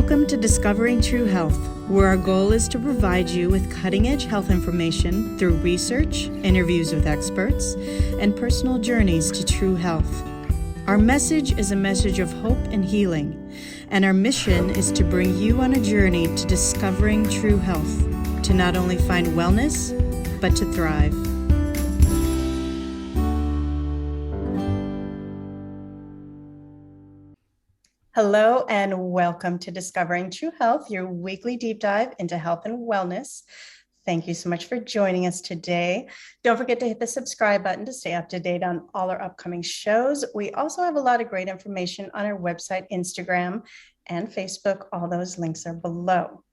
Welcome to Discovering True Health, where our goal is to provide you with cutting-edge health information through research, interviews with experts, and personal journeys to true health. Our message is a message of hope and healing, and our mission is to bring you on a journey to discovering true health, to not only find wellness, but to thrive. Hello and welcome to Discovering True Health, your weekly deep dive into health and wellness. Thank you so much for joining us today. Don't forget to hit the subscribe button to stay up to date on all our upcoming shows. We also have a lot of great information on our website, Instagram, and Facebook. All those links are below.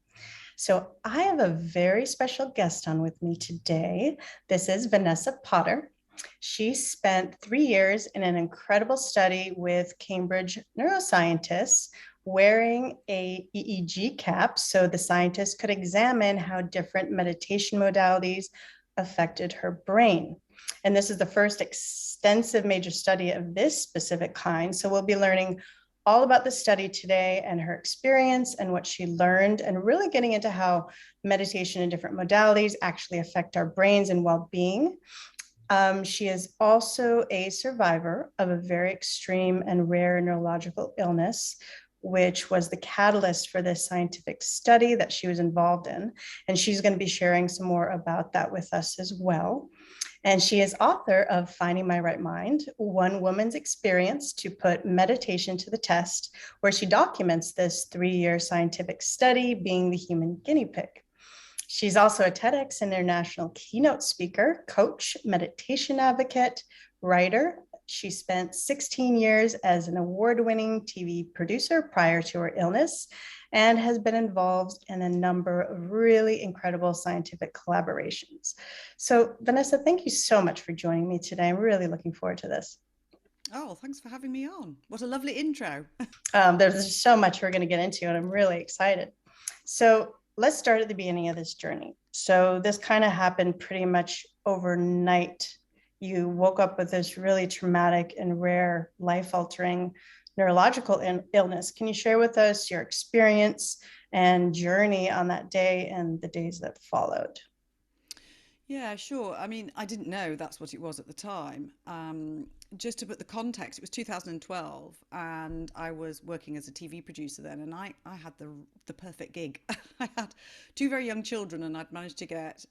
So I have a very special guest on with me today. This is Vanessa Potter. She spent 3 years in an incredible study with Cambridge neuroscientists wearing a EEG cap so the scientists could examine how different meditation modalities affected her brain. And this is the first extensive major study of this specific kind. So we'll be learning all about the study today and her experience and what she learned, and really getting into how meditation and different modalities actually affect our brains and well-being. She is also a survivor of a very extreme and rare neurological illness, which was the catalyst for this scientific study that she was involved in. And she's going to be sharing some more about that with us as well. And she is author of Finding My Right Mind, One Woman's Experience to Put Meditation to the Test, where she documents this 3-year scientific study, being the human guinea pig. She's also a TedX international keynote speaker, coach, meditation advocate, writer. She spent 16 years as an award-winning TV producer prior to her illness and has been involved in a number of really incredible scientific collaborations. So, Vanessa, thank you so much for joining me today. I'm really looking forward to this. Oh, thanks for having me on. What a lovely intro. There's so much we're going to get into, and I'm really excited. So, let's start at the beginning of this journey. So this kind of happened pretty much overnight. You woke up with this really traumatic and rare life-altering neurological illness. Can you share with us your experience and journey on that day and the days that followed? Yeah, sure. I mean, I didn't know that's what it was at the time. Just to put the context, it was 2012 and I was working as a TV producer then, and I had the perfect gig. I had 2 very young children, and I'd managed to get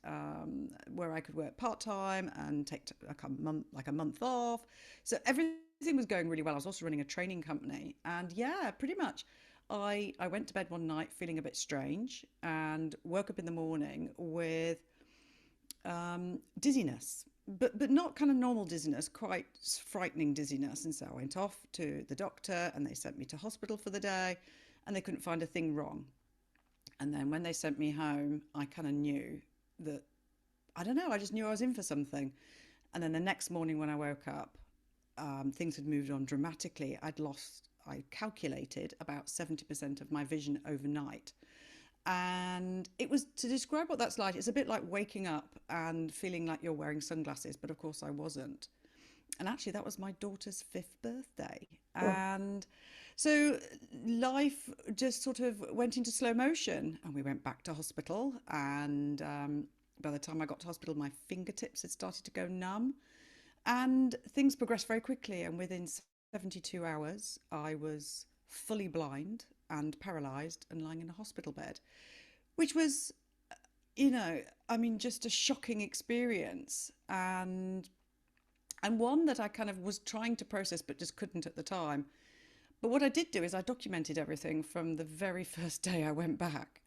where I could work part-time and take like a month off. So everything was going really well. I was also running a training company, and yeah, pretty much I went to bed one night feeling a bit strange and woke up in the morning with dizziness, but not kind of normal dizziness, quite frightening dizziness. And so I went off to the doctor and they sent me to hospital for the day, and they couldn't find a thing wrong. And then when they sent me home, I kind of knew that, I don't know, I just knew I was in for something. And then the next morning when I woke up, things had moved on dramatically. I calculated about 70% of my vision overnight. And it was, to describe what that's like, it's a bit like waking up and feeling like you're wearing sunglasses, but of course I wasn't. And actually that was my daughter's 5th birthday. Oh. And so life just sort of went into slow motion, and we went back to hospital. And by the time I got to hospital, my fingertips had started to go numb, and things progressed very quickly. And within 72 hours, I was fully blind and paralyzed and lying in a hospital bed, which was, just a shocking experience, and one that I kind of was trying to process but just couldn't at the time. But what I did do is I documented everything from the very first day I went back,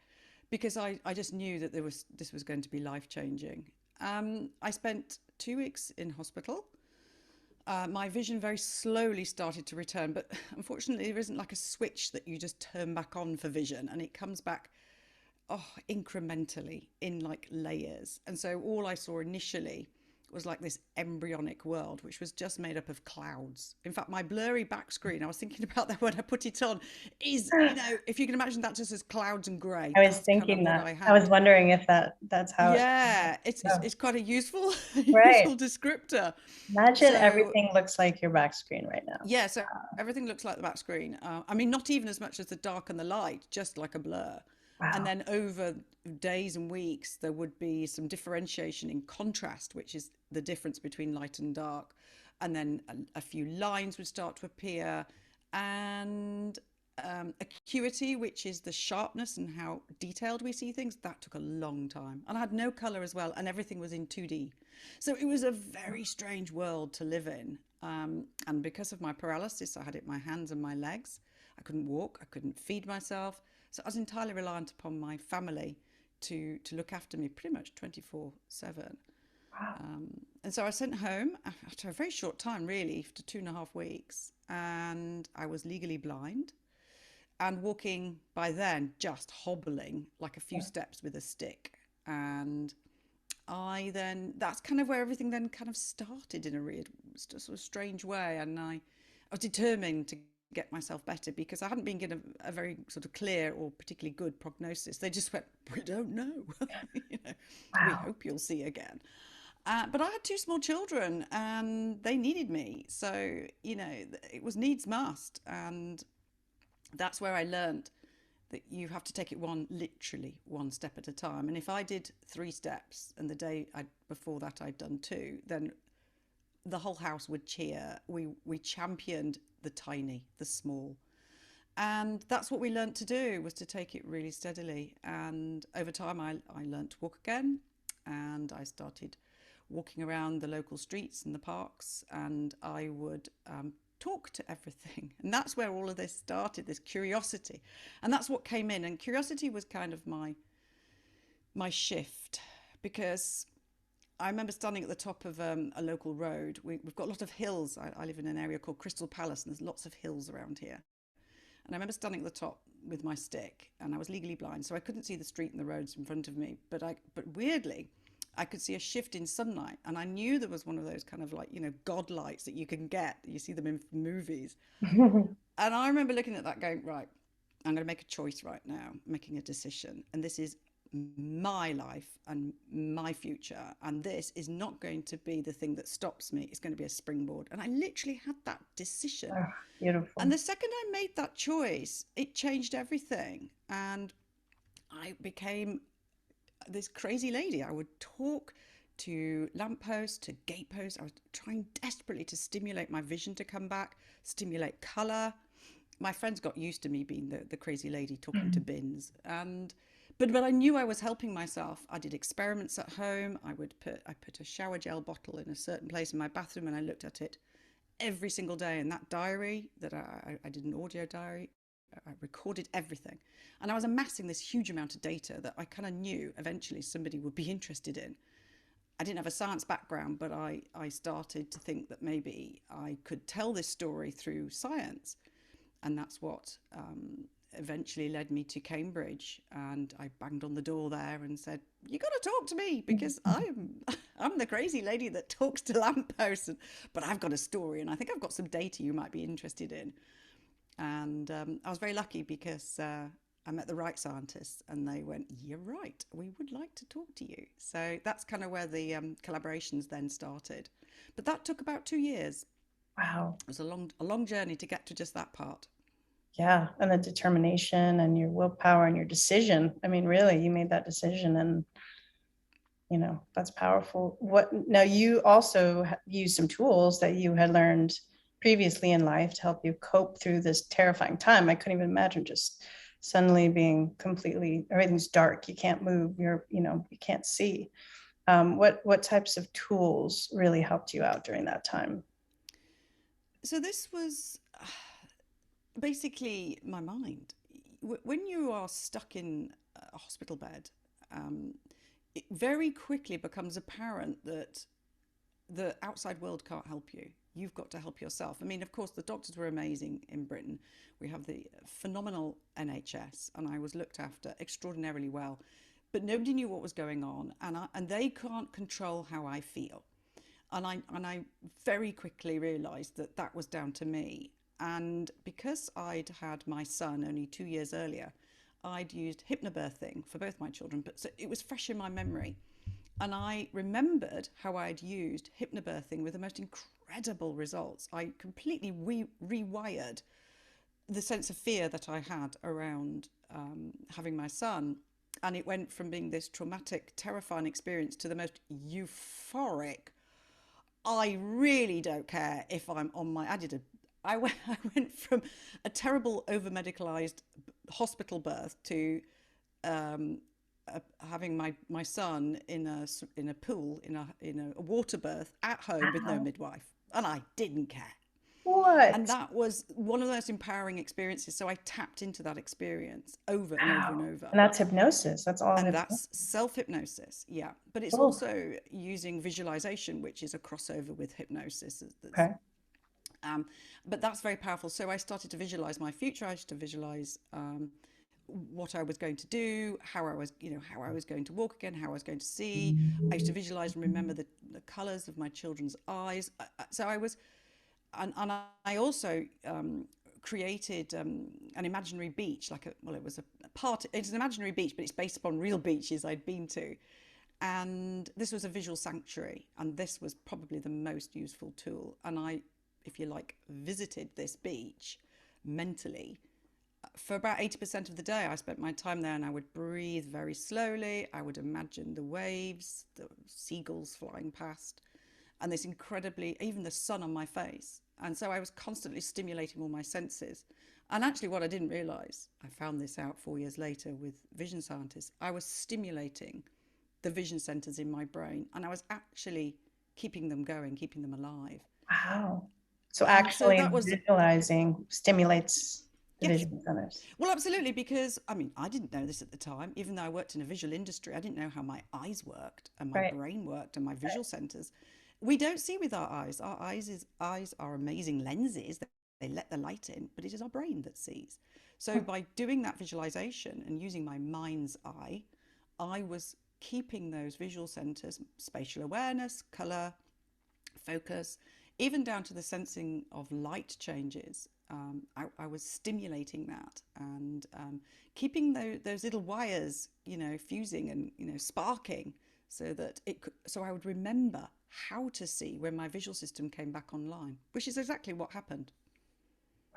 because I just knew that this was going to be life-changing. I spent 2 weeks in hospital. My vision very slowly started to return, but unfortunately there isn't like a switch that you just turn back on for vision, and it comes back incrementally in like layers. And so all I saw initially was like this embryonic world, which was just made up of clouds. In fact, my blurry back screen, I was thinking about that when I put it on, is, if you can imagine that just as clouds and grey, I was that's kind of thinking what that. I I was had. wondering if that's how it. Yeah, Oh, it's quite a useful right. useful descriptor. Imagine So everything looks like your back screen right now. yeah, so everything looks like the back screen. I mean, not even as much as the dark and the light, just like a blur. And Wow. then over days and weeks, there would be some differentiation in contrast, which is the difference between light and dark. And then a few lines would start to appear, and acuity, which is the sharpness and how detailed we see things, that took a long time. And I had no color as well, and everything was in 2D. So it was a very strange world to live in. And because of my paralysis, I had it in my hands and my legs. I couldn't walk, I couldn't feed myself. So I was entirely reliant upon my family to look after me pretty much 24/7. Wow. And so I was sent home after a very short time, really, after 2.5 weeks. And I was legally blind and walking by then, just hobbling like a few steps with a stick. And that's kind of where everything then kind of started in a weird, sort of strange way. And I was determined to get myself better because I hadn't been given a very sort of clear or particularly good prognosis. They just went, we don't know. you know, we Wow. hope you'll see again. But I had two small children and they needed me. So, it was needs must. And that's where I learned that you have to take it literally one step at a time. And if I did 3 steps and the day before that I'd done 2, then the whole house would cheer. We championed the tiny, the small. And that's what we learned to do, was to take it really steadily. And over time, I learned to walk again. And I started walking around the local streets and the parks. And I would talk to everything. And that's where all of this started, this curiosity. And that's what came in. And curiosity was kind of my shift, because I remember standing at the top of a local road. We've got a lot of hills. I live in an area called Crystal Palace, and there's lots of hills around here. And I remember standing at the top with my stick, and I was legally blind, so I couldn't see the street and the roads in front of me. But weirdly, I could see a shift in sunlight, and I knew there was one of those kind of like, god lights that you can get. You see them in movies. And I remember looking at that going, right, I'm going to make a choice right now, making a decision. And this is my life and my future. And this is not going to be the thing that stops me. It's going to be a springboard. And I literally had that decision. Oh, beautiful. And the second I made that choice, it changed everything. And I became this crazy lady. I would talk to lampposts, to gateposts. I was trying desperately to stimulate my vision to come back, stimulate colour. My friends got used to me being the crazy lady talking to bins. But I knew I was helping myself. I did experiments at home. I put a shower gel bottle in a certain place in my bathroom, and I looked at it every single day. And that diary that I did, an audio diary, I recorded everything. And I was amassing this huge amount of data that I kind of knew eventually somebody would be interested in. I didn't have a science background, but I started to think that maybe I could tell this story through science. And that's what eventually led me to Cambridge. And I banged on the door there and said, you got to talk to me, because I'm the crazy lady that talks to lampposts, but I've got a story, and I think I've got some data you might be interested in. And I was very lucky because I met the right scientists, and they went, you're right, we would like to talk to you. So that's kind of where the collaborations then started. But that took about 2 years. Wow. It was a long journey to get to just that part. Yeah. And the determination and your willpower and your decision. I mean, really, you made that decision, and that's powerful. What now, you also used some tools that you had learned previously in life to help you cope through this terrifying time. I couldn't even imagine just suddenly being completely, everything's dark, you can't move, you can't see. What types of tools really helped you out during that time? So this was basically my mind. When you are stuck in a hospital bed, it very quickly becomes apparent that the outside world can't help you. You've got to help yourself. I mean, of course, the doctors were amazing in Britain. We have the phenomenal NHS, and I was looked after extraordinarily well. But nobody knew what was going on, and they can't control how I feel. And I very quickly realized that that was down to me. And because I'd had my son only 2 years earlier, I'd used hypnobirthing for both my children, but so it was fresh in my memory. And I remembered how I'd used hypnobirthing with the most incredible results. I completely rewired the sense of fear that I had around having my son. And it went from being this traumatic, terrifying experience to the most euphoric. I really don't care if I'm on my. I went from a terrible over medicalized hospital birth to um, having my son in a pool in a water birth at home with no Wow. midwife, and I didn't care. And What? that was one of the most empowering experiences. So I tapped into that experience over and over and Wow. over. And that's hypnosis. That's all And hypnosis. that's self-hypnosis, yeah. But it's Oh, also using visualization, which is a crossover with hypnosis. okay. Um, but that's very powerful. So I started to visualize my future. I started to visualize what I was going to do, how I was going to walk again, how I was going to see. I used to visualize and remember the colors of my children's eyes. So I was, and I also created an imaginary beach, it was a part, it's an imaginary beach, but it's based upon real beaches I'd been to. And this was a visual sanctuary, and this was probably the most useful tool. And I, if you like, visited this beach mentally for about 80% of the day. I spent my time there, and I would breathe very slowly. I would imagine the waves, the seagulls flying past, and this incredibly, even the sun on my face. And so I was constantly stimulating all my senses. And actually, what I didn't realize, I found this out 4 years later with vision scientists, I was stimulating the vision centers in my brain, and I was actually keeping them going, keeping them alive. Wow. So And so actually that was, visualizing stimulates the yes. vision centers. Well, absolutely, because I mean, I didn't know this at the time. Even though I worked in a visual industry, I didn't know how my eyes worked and my Right. brain worked and my visual centers. We don't see with our eyes. Eyes are amazing lenses. They let the light in, but it is our brain that sees. So Hmm. by doing that visualization and using my mind's eye, I was keeping those visual centers, spatial awareness, color, focus, even down to the sensing of light changes. I was stimulating that and keeping those little wires, fusing and sparking, so that so I would remember how to see when my visual system came back online, which is exactly what happened.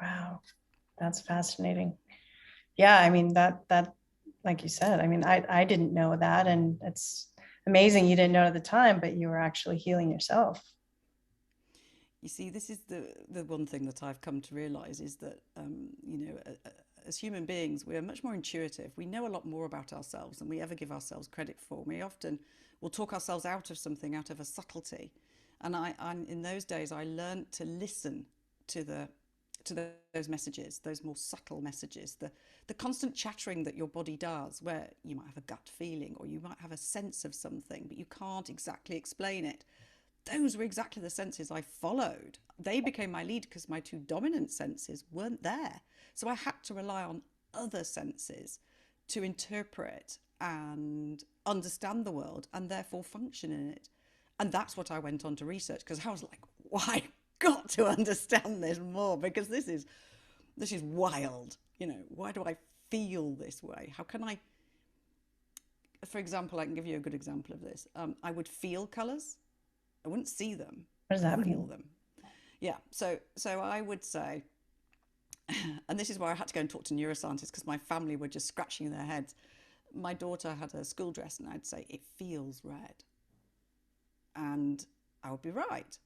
Wow. That's fascinating. Yeah, I mean that like you said, I mean I didn't know that, and it's amazing you didn't know at the time, but you were actually healing yourself. You see, this is the one thing that I've come to realize is that as human beings, we are much more intuitive. We know a lot more about ourselves than we ever give ourselves credit for. We often will talk ourselves out of something, out of a subtlety. And in those days, I learned to listen to those messages, those more subtle messages, the constant chattering that your body does, where you might have a gut feeling or you might have a sense of something, but you can't exactly explain it. Those were exactly the senses I followed. They became my lead because my two dominant senses weren't there. So I had to rely on other senses to interpret and understand the world and therefore function in it. And that's what I went on to research, because I was like, well, I got to understand this more, because this is wild. Why do I feel this way? How can I, for example, I can give you a good example of this. I would feel colors. I wouldn't see them. What does I'd that feel mean? them. Yeah. So I would say, and this is where I had to go and talk to neuroscientists, because my family were just scratching their heads. My daughter had a school dress, and I'd say it feels red, and I would be right.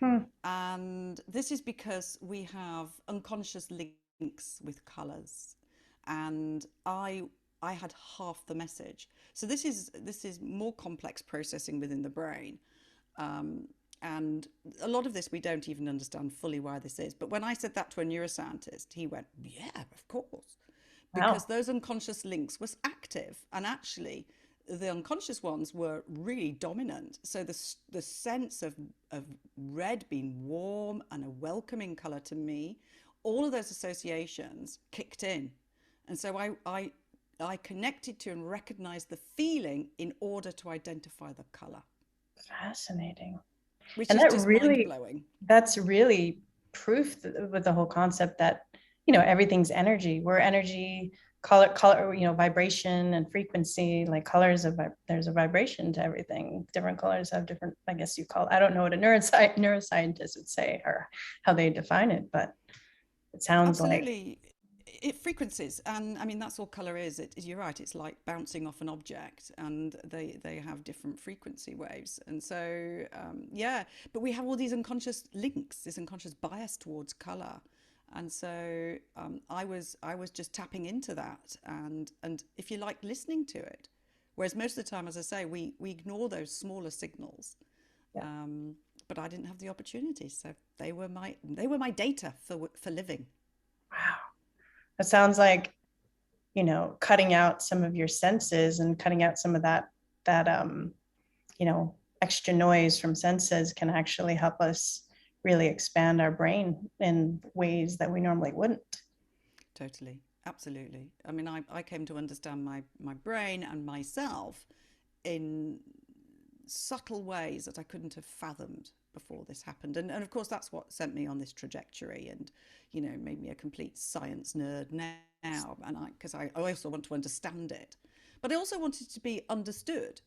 Hmm. And this is because we have unconscious links with colors, and I had half the message. So this is more complex processing within the brain. Um, and a lot of this we don't even understand fully why this is. But when I said that to a neuroscientist, he went, yeah, of course. Because Wow. those unconscious links was active. And actually, the unconscious ones were really dominant. So the sense of red being warm and a welcoming color to me, all of those associations kicked in. And so I connected to and recognized the feeling in order to identify the color. Fascinating. which And is just mind blowing. that's really proof with the whole concept that, everything's energy. We're energy, color, vibration and frequency, like colors there's a vibration to everything. Different colors have different, I guess I don't know what a neuroscientist would say or how they define it, but it sounds like, Absolutely. It frequencies, and I mean that's all color is. You're right. It's like bouncing off an object, and they have different frequency waves. And so yeah, but we have all these unconscious links, this unconscious bias towards color, and so I was just tapping into that, and if you like, listening to it. Whereas most of the time, as I say, we ignore those smaller signals. yeah. Um, but I didn't have the opportunity, so they were my data for living. Wow. It sounds like, cutting out some of your senses and cutting out some of that extra noise from senses can actually help us really expand our brain in ways that we normally wouldn't. Totally, absolutely. I mean, I came to understand my brain and myself in subtle ways that I couldn't have fathomed before this happened. And of course, that's what sent me on this trajectory and, made me a complete science nerd now. And because I also want to understand it, but I also wanted to be understood.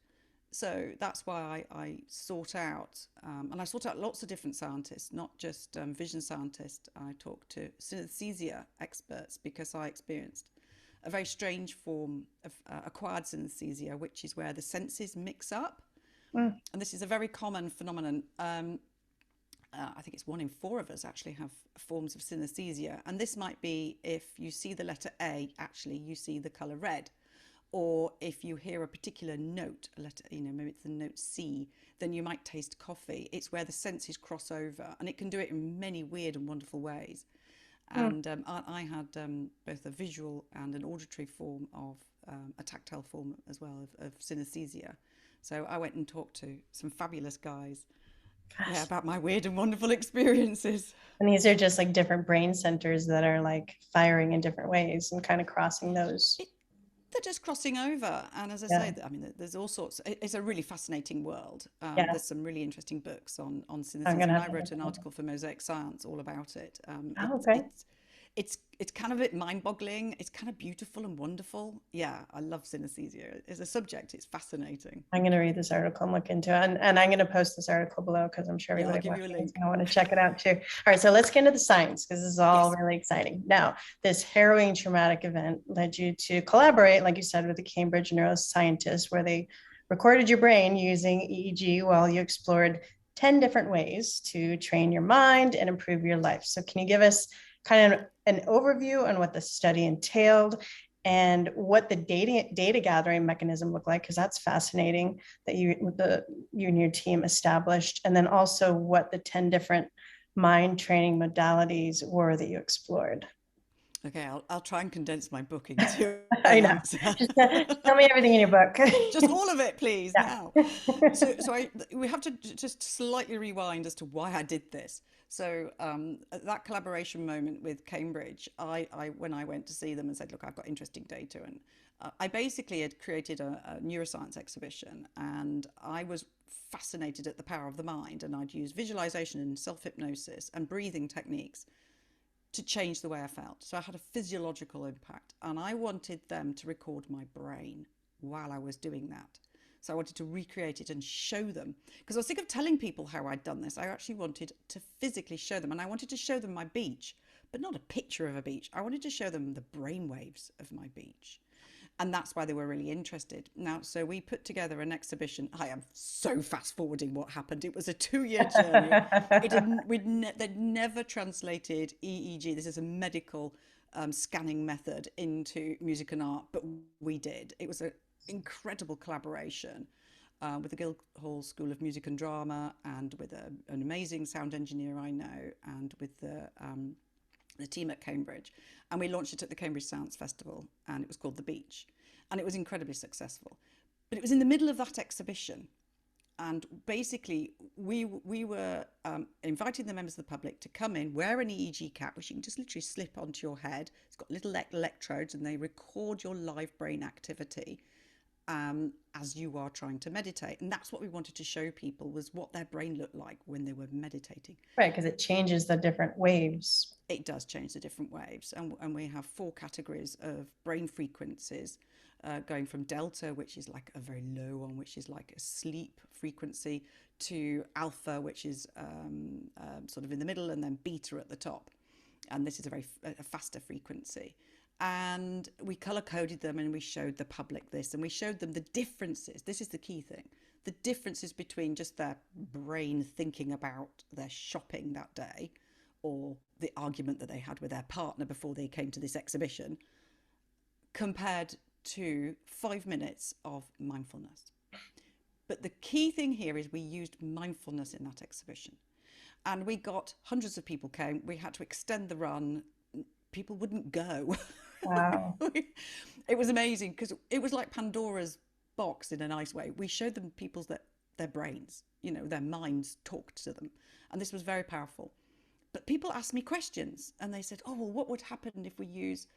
So that's why I sought out, and I sought out lots of different scientists, not just vision scientists. I talked to synesthesia experts because I experienced a very strange form of acquired synesthesia, which is where the senses mix up. Mm. And this is a very common phenomenon. I think it's 1 in 4 of us actually have forms of synesthesia. And this might be if you see the letter A, actually you see the color red. Or if you hear a particular note, a letter, maybe it's the note C, then you might taste coffee. It's where the senses cross over, and it can do it in many weird and wonderful ways. Mm. And I had both a visual and an auditory form of a tactile form as well of synesthesia. So I went and talked to some fabulous guys, yeah, Gosh. about my weird and wonderful experiences. And these are just like different brain centers that are like firing in different ways and kind of crossing those. It, they're just crossing over, and as I Yeah. say, I mean, there's all sorts. It's a really fascinating world. Yeah. There's some really interesting books on I'm synesthesia, gonna and have I to wrote look an at article for Mosaic Science all about it. that. Oh, okay. It's kind of a bit mind-boggling. It's kind of beautiful and wonderful. Yeah, I love synesthesia as a subject. It's fascinating. I'm going to read this article and look into it. And I'm going to post this article below because I'm sure Yeah, I'll everybody give you a watching is link. going to want to check it out too. All right, so let's get into the science because this is all Yes. really exciting. Now, this harrowing traumatic event led you to collaborate, like you said, with the Cambridge neuroscientists, where they recorded your brain using EEG while you explored 10 different ways to train your mind and improve your life. So, can you give us kind of an overview on what the study entailed and what the data gathering mechanism looked like? Because that's fascinating that you and your team established, and then also what the 10 different mind training modalities were that you explored. Okay, I'll try and condense my book into I an know. answer. Just tell me everything in your book. Just all of it, please, Yeah. now. We have to just slightly rewind as to why I did this. So at that collaboration moment with Cambridge, when I went to see them and said, look, I've got interesting data, and I basically had created a neuroscience exhibition, and I was fascinated at the power of the mind, and I'd use visualization and self-hypnosis and breathing techniques to change the way I felt. So I had a physiological impact, and I wanted them to record my brain while I was doing that. So I wanted to recreate it and show them, because I was sick of telling people how I'd done this. I actually wanted to physically show them, and I wanted to show them my beach, but not a picture of a beach. I wanted to show them the brain waves of my beach. And that's why they were really interested. Now, so we put together an exhibition. I am so fast forwarding what happened. It was a 2-year journey. They'd never translated EEG. This is a medical scanning method into music and art, but we did. It was an incredible collaboration with the Guildhall School of Music and Drama, and with an amazing sound engineer I know, and with the team at Cambridge, and we launched it at the Cambridge Science Festival, and it was called The Beach, and it was incredibly successful. But it was in the middle of that exhibition, and basically we were inviting the members of the public to come in, wear an EEG cap, which you can just literally slip onto your head. It's got little electrodes, and they record your live brain activity. as you are trying to meditate. And that's what we wanted to show people, was what their brain looked like when they were meditating. Right, because it changes the different waves. It does change the different waves. And we have 4 categories of brain frequencies, going from delta, which is like a very low one, which is like a sleep frequency, to alpha, which is sort of in the middle, and then beta at the top. And this is a faster frequency. And we color coded them, and we showed the public this, and we showed them the differences. This is the key thing. The differences between just their brain thinking about their shopping that day, or the argument that they had with their partner before they came to this exhibition, compared to 5 minutes of mindfulness. But the key thing here is we used mindfulness in that exhibition. And we got hundreds of people came. We had to extend the run. People wouldn't go. Wow. It was amazing, because it was like Pandora's box in a nice way. We showed them their brains, their minds talked to them. And this was very powerful. But people asked me questions, and they said, oh, well, what would happen if we use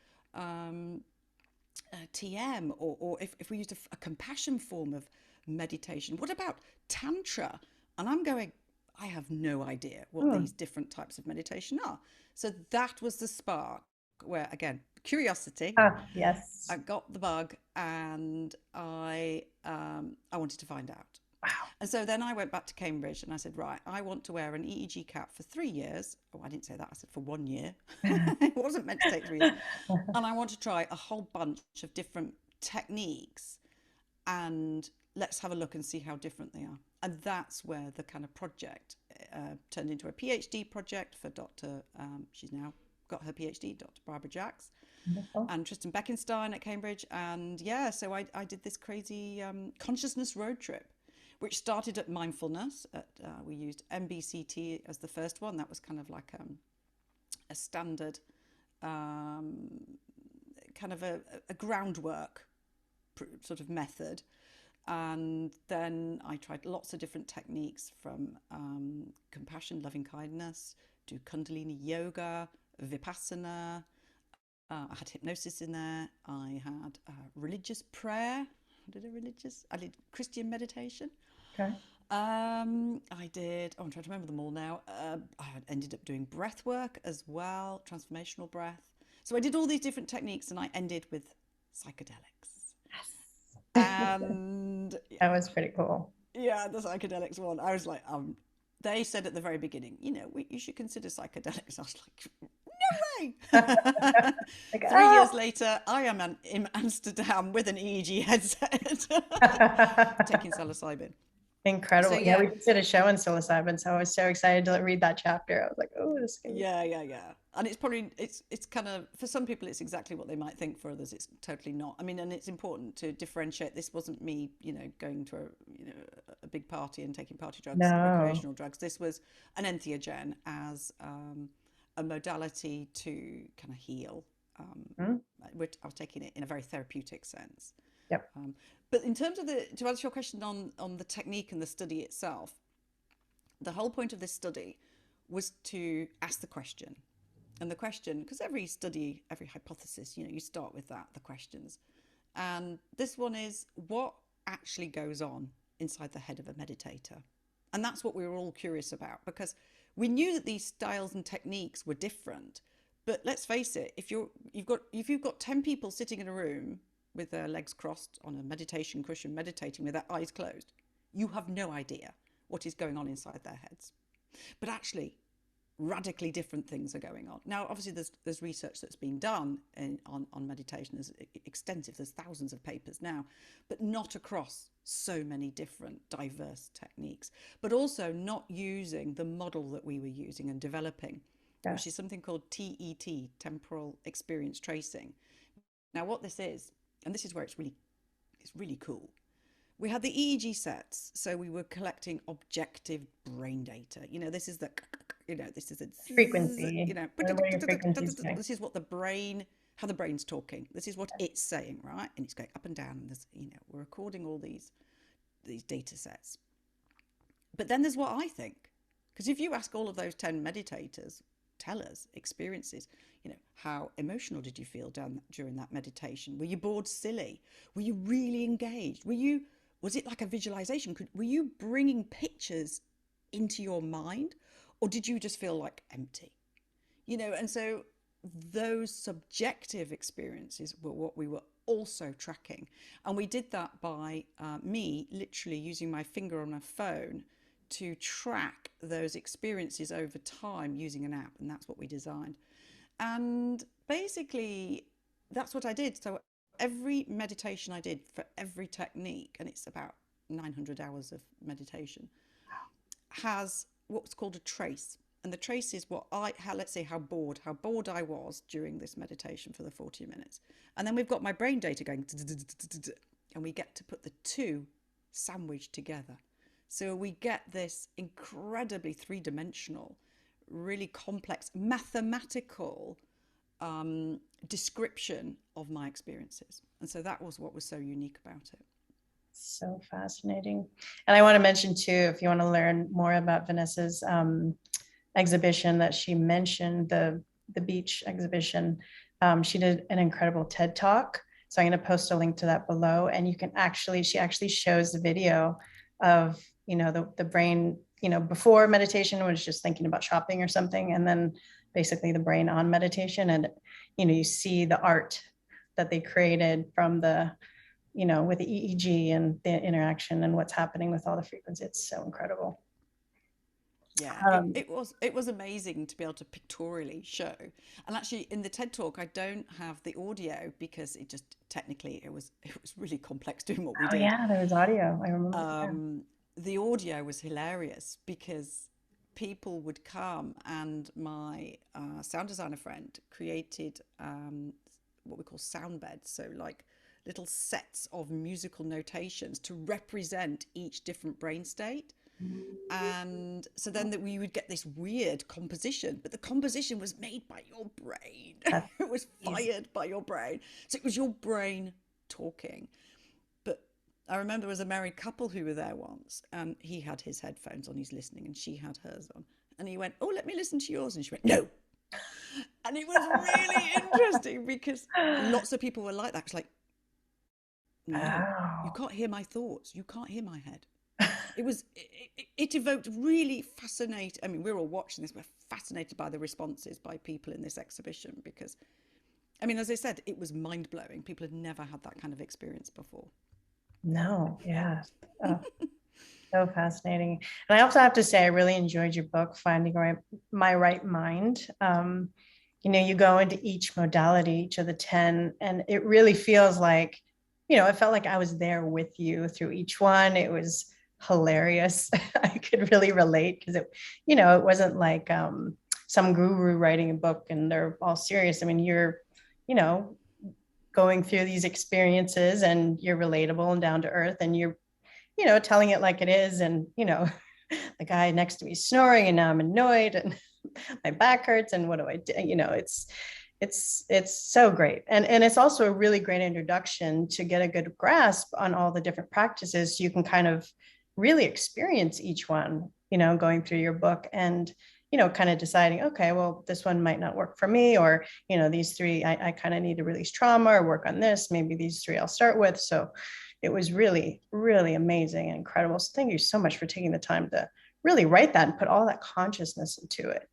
TM, or if we used a compassion form of meditation? What about Tantra? And I'm going, I have no idea what these different types of meditation are. So that was the spark where, again, curiosity. Yes. I got the bug, and I wanted to find out. Wow. And so then I went back to Cambridge, and I said, right, I want to wear an EEG cap for 3 years. Oh, I didn't say that. I said for 1 year. It wasn't meant to take 3 years. And I want to try a whole bunch of different techniques, and let's have a look and see how different they are. And that's where the kind of project turned into a PhD project for Dr. She's now got her PhD, Dr. Barbara Jacks. Wonderful. And Tristan Beckenstein at Cambridge. And yeah, so I did this crazy consciousness road trip, which started at mindfulness. We used MBCT as the first one. That was kind of like a standard kind of a groundwork sort of method. And then I tried lots of different techniques, from compassion, loving kindness, to Kundalini yoga, Vipassana. I had hypnosis in there. I had religious prayer. I did Christian meditation. Okay. I did, I'm trying to remember them all now. I ended up doing breath work as well, transformational breath. So I did all these different techniques, and I ended with psychedelics. And That was pretty cool. yeah, the psychedelics one. I was like, they said at the very beginning, you should consider psychedelics. I was like, no way. Like, 3 years later, I am in Amsterdam with an EEG headset taking psilocybin. Incredible. So, yeah, yeah. we just did a show on psilocybin, so I was so excited to read that chapter. I was like, oh, this is gonna be Yeah. And it's probably, it's kind of, for some people, it's exactly what they might think. For others, it's totally not. I mean, and it's important to differentiate. This wasn't me, going to a big party and taking party drugs, recreational drugs. This was an entheogen as a modality to kind of heal. I was taking it in a very therapeutic sense. Yep. But in terms of to answer your question on the technique and the study itself, the whole point of this study was to ask the question. And the question, because every study, every hypothesis, you start with the questions. And this one is, what actually goes on inside the head of a meditator? And that's what we were all curious about, because we knew that these styles and techniques were different. But let's face it, if you've got 10 people sitting in a room with their legs crossed on a meditation cushion, meditating with their eyes closed, you have no idea what is going on inside their heads. But actually, radically different things are going on. Now, obviously, there's research that's been done on meditation. There's extensive, there's thousands of papers now, but not across so many different diverse techniques, but also not using the model that we were using and developing, which is something called TET, Temporal Experience Tracing. Now, what this is, and this is where it's really cool. We had the EEG sets, so we were collecting objective brain data. This is this is a frequency. This is what how the brain's talking. This is what it's saying, right? And it's going up and down. And there's, we're recording all these data sets. But then there's what I think, because if you ask all of those 10 meditators tell us experiences. How emotional did you feel during that meditation? Were you bored silly? Were you really engaged? Was it like a visualization? Were you bringing pictures into your mind, or did you just feel like empty? And so those subjective experiences were what we were also tracking. And we did that by me literally using my finger on a phone to track those experiences over time using an app. And that's what we designed. And basically, that's what I did. So every meditation I did for every technique, and it's about 900 hours of meditation, has what's called a trace. And the trace is let's say how bored I was during this meditation for the 40 minutes. And then we've got my brain data going, and we get to put the two sandwiched together. So we get this incredibly three-dimensional, really complex mathematical description of my experiences. And so that was what was so unique about it. So fascinating. And I want to mention too, if you want to learn more about Vanessa's exhibition that she mentioned, the beach exhibition, she did an incredible TED talk. So I'm going to post a link to that below. And she actually shows the video of, the brain, before meditation was just thinking about shopping or something. And then basically the brain on meditation. And, you see the art that they created from with the EEG and the interaction and what's happening with all the frequencies. It's so incredible. Yeah, it was amazing to be able to pictorially show. And actually in the TED talk I don't have the audio because it just technically it was really complex doing what we did. Yeah, there was audio. I remember. The audio was hilarious because people would come, and my sound designer friend created what we call sound beds, so like little sets of musical notations to represent each different brain state. And so then that we would get this weird composition, but the composition was made by your brain. It was fired by your brain. So it was your brain talking. But I remember there was a married couple who were there once, and he had his headphones on, he's listening, and she had hers on. And he went, "Oh, let me listen to yours." And she went, "No." And it was really interesting because lots of people were like that. It's like, no, you can't hear my thoughts. You can't hear my head. It evoked really fascinating. I mean, we're all watching this. We're fascinated by the responses by people in this exhibition because, I mean, as I said, it was mind blowing. People had never had that kind of experience before. No, yeah. Oh, so fascinating. And I also have to say, I really enjoyed your book, Finding My Right Mind. You go into each modality, each of the 10, and it really feels like, it felt like I was there with you through each one. It was hilarious. I could really relate because it wasn't like some guru writing a book and they're all serious. I mean, you're, going through these experiences and you're relatable and down to earth and you're, telling it like it is. And, the guy next to me is snoring and now I'm annoyed and my back hurts and what do I do? It's so great. And it's also a really great introduction to get a good grasp on all the different practices. So you can kind of really experience each one, going through your book and, kind of deciding, okay, well, this one might not work for me, or, these three, I kind of need to release trauma or work on this. Maybe these three I'll start with. So it was really, really amazing and incredible. So thank you so much for taking the time to really write that and put all that consciousness into it.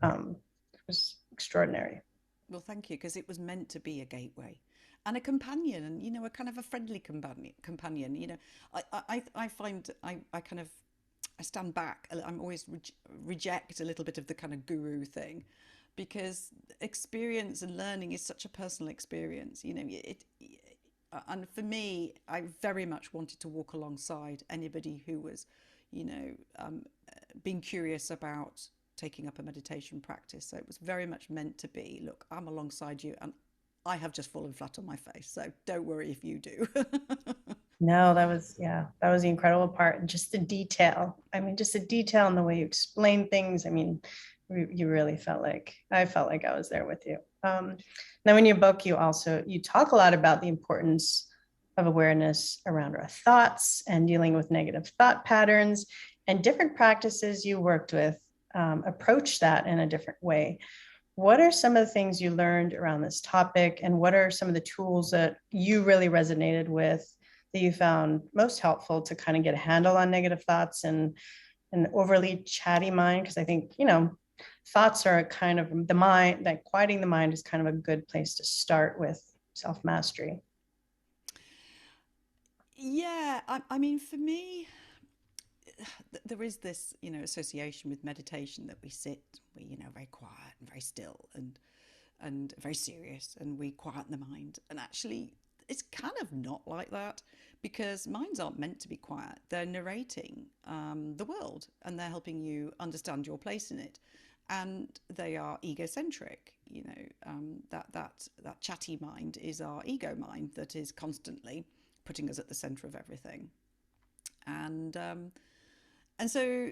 It was extraordinary. Well, thank you, because it was meant to be a gateway and a companion, and a kind of a friendly companion. I find I kind of I stand back. I'm always reject a little bit of the kind of guru thing, because experience and learning is such a personal experience. And for me, I very much wanted to walk alongside anybody who was, being curious about taking up a meditation practice. So it was very much meant to be, look, I'm alongside you and I have just fallen flat on my face. So don't worry if you do. No, that was the incredible part. And just the detail. I mean, just the detail and the way you explain things. I mean, you really I felt like I was there with you. Now in your book, you talk a lot about the importance of awareness around our thoughts and dealing with negative thought patterns and different practices you worked with approach that in a different way. What are some of the things you learned around this topic, and what are some of the tools that you really resonated with, that you found most helpful to kind of get a handle on negative thoughts and an overly chatty mind? Because I think, thoughts are a kind of the mind, that quieting the mind is kind of a good place to start with self mastery. Yeah, I mean, for me, there is this, association with meditation that we sit, we, very quiet and very still and very serious, and we quieten the mind. And actually, it's kind of not like that, because minds aren't meant to be quiet. They're narrating the world, and they're helping you understand your place in it. And they are egocentric. That chatty mind is our ego mind that is constantly putting us at the center of everything. And so,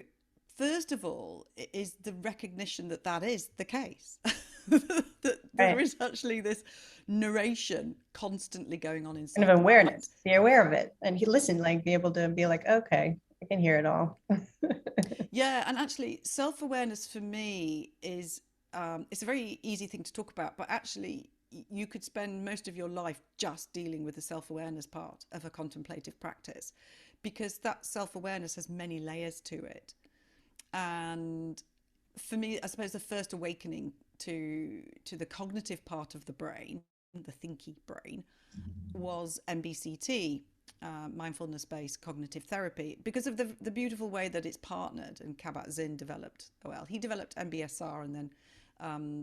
first of all, it is the recognition that that is the case. That there Right. is actually this narration constantly going on Kind inside of the mind. awareness, be aware of it. And he listened, like be able to be like, okay, I can hear it all. Yeah, and actually, self-awareness for me is it's a very easy thing to talk about, but actually, you could spend most of your life just dealing with the self-awareness part of a contemplative practice, because that self-awareness has many layers to it. And for me, I suppose the first awakening to the cognitive part of the brain, the thinky brain, was MBCT, mindfulness-based cognitive therapy, because of the beautiful way that it's partnered. And Kabat-Zinn developed, well, he developed MBSR, and then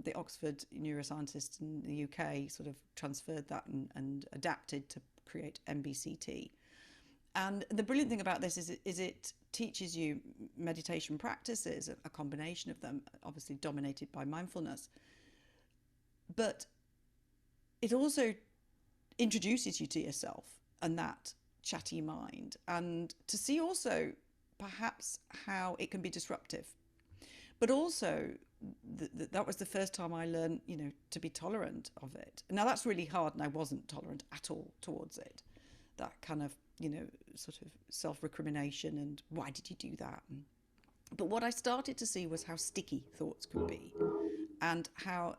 the Oxford neuroscientists in the UK sort of transferred that and adapted to create MBCT. And the brilliant thing about this is it teaches you meditation practices, a combination of them, obviously dominated by mindfulness, but it also introduces you to yourself and that chatty mind, and to see also perhaps how it can be disruptive. But also, that was the first time I learned, to be tolerant of it. Now, that's really hard, and I wasn't tolerant at all towards it. That kind of, sort of self-recrimination and why did you do that? But what I started to see was how sticky thoughts could be, and how,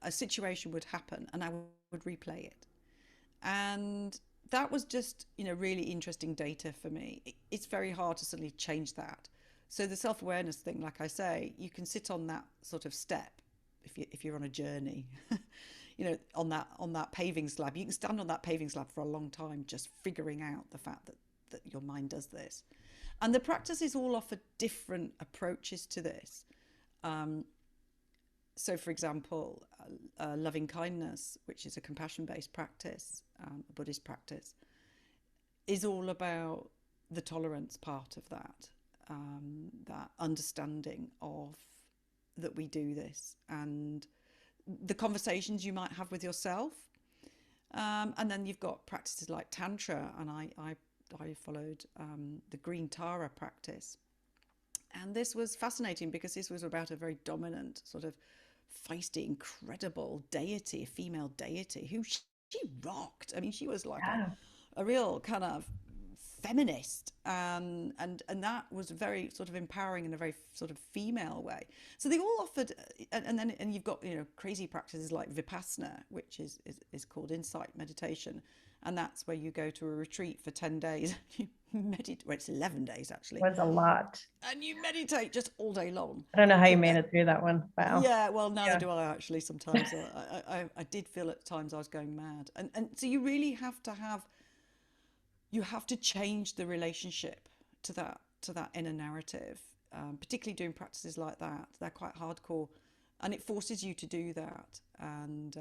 a situation would happen and I would replay it. And that was just, really interesting data for me. It's very hard to suddenly change that. So the self-awareness thing, like I say, you can sit on that sort of step if you're on a journey, on that paving slab. You can stand on that paving slab for a long time, just figuring out the fact that your mind does this. And the practices all offer different approaches to this. So, for example, loving kindness, which is a compassion-based practice, a Buddhist practice, is all about the tolerance part of that, that understanding of that we do this, and the conversations you might have with yourself. And then you've got practices like Tantra, and I followed the Green Tara practice. And this was fascinating because this was about a very dominant, sort of feisty, incredible deity, a female deity who she rocked. I mean, she was like Yeah. a real kind of feminist, and that was very sort of empowering in a very sort of female way. So they all offered, and you've got crazy practices like Vipassana, which is called insight meditation, and that's where you go to a retreat for 10 days. You meditate, well, it's 11 days actually, Was a lot. and you meditate just all day long. I don't know how you So made it through that one. Wow. yeah, well, neither Yeah. do I actually. Sometimes I did feel at times I was going mad, and so you really have to have, you have to change the relationship to that inner narrative, particularly doing practices like that. They're quite hardcore, and it forces you to do that. And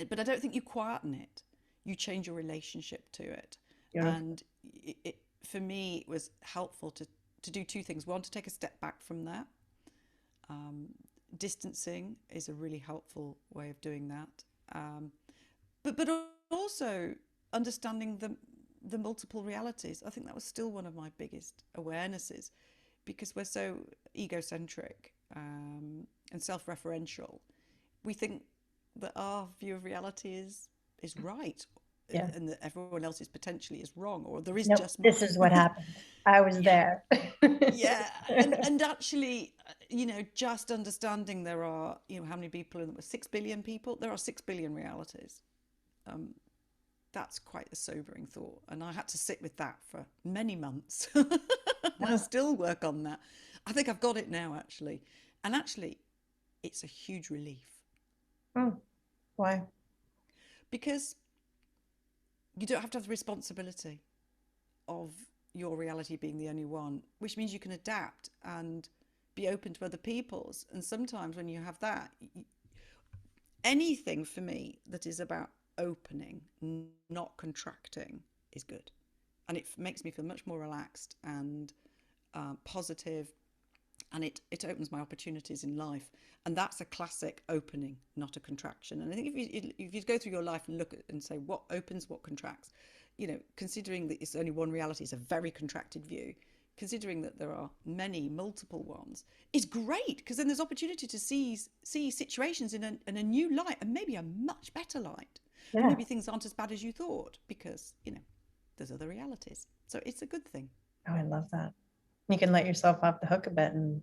but I don't think you quieten it. You change your relationship to it. Beautiful. And for me, it was helpful to do two things. One, to take a step back from that. Um, Distancing is a really helpful way of doing that. But also understanding the multiple realities. I think that was still one of my biggest awarenesses, because we're so egocentric and self-referential. We think that our view of reality is right, Yeah. and that everyone else's potentially is wrong, or there is Nope. just This mine. is what happened. I was Yeah, there. Yeah, and actually, just understanding there are, how many people, 6 billion people, there are 6 billion realities. um that's quite a sobering thought, and I had to sit with that for many months. And I Yeah. still work on that. I think I've got it now, actually. And actually, it's a huge relief, Mm, why? because you don't have to have the responsibility of your reality being the only one, which means you can adapt and be open to other people's. And sometimes when you have that, anything for me that is about opening, not contracting, is good. And it makes me feel much more relaxed and positive, and it opens my opportunities in life. And that's a classic opening, not a contraction. And I think if you go through your life and look at and say what opens, what contracts, considering that it's only one reality, is a very contracted view. Considering that there are many multiple ones is great, because then there's opportunity to see situations in a new light, and maybe a much better light. And Yeah. maybe things aren't as bad as you thought, because there's other realities. So it's a good thing. Oh, I love that. You can let yourself off the hook a bit and,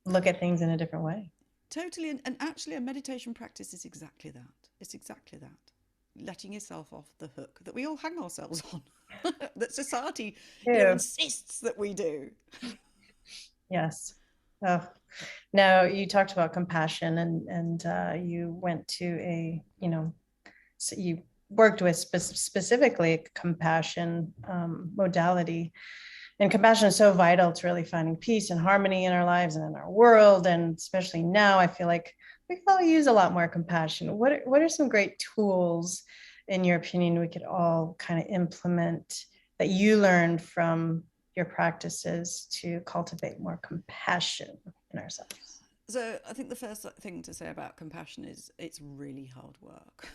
look at things in a different way. Totally. And actually, a meditation practice is exactly that. It's exactly that. Letting yourself off the hook that we all hang ourselves on, that society, Ew. insists that we do. Yes. Oh, now you talked about compassion and you went to so you worked with specifically compassion modality. And compassion is so vital to really finding peace and harmony in our lives and in our world. And especially now, I feel like we could all use a lot more compassion. What are some great tools, in your opinion, we could all kind of implement that you learned from your practices to cultivate more compassion in ourselves? So I think the first thing to say about compassion is it's really hard work.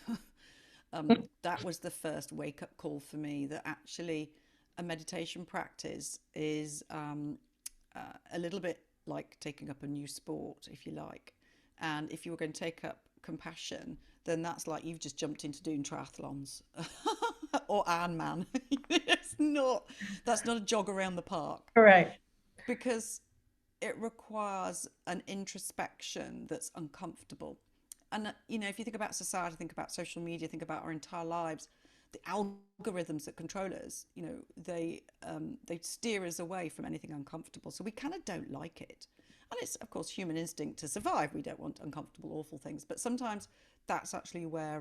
That was the first wake up call for me, that actually a meditation practice is a little bit like taking up a new sport, if you like. And if you were going to take up compassion, then that's like you've just jumped into doing triathlons or Ironman. That's not a jog around the park, Correct. because it requires an introspection that's uncomfortable. And if you think about society, think about social media, think about our entire lives, the algorithms that control us, they steer us away from anything uncomfortable. So we kind of don't like it. And it's, of course, human instinct to survive. We don't want uncomfortable, awful things. But sometimes that's actually where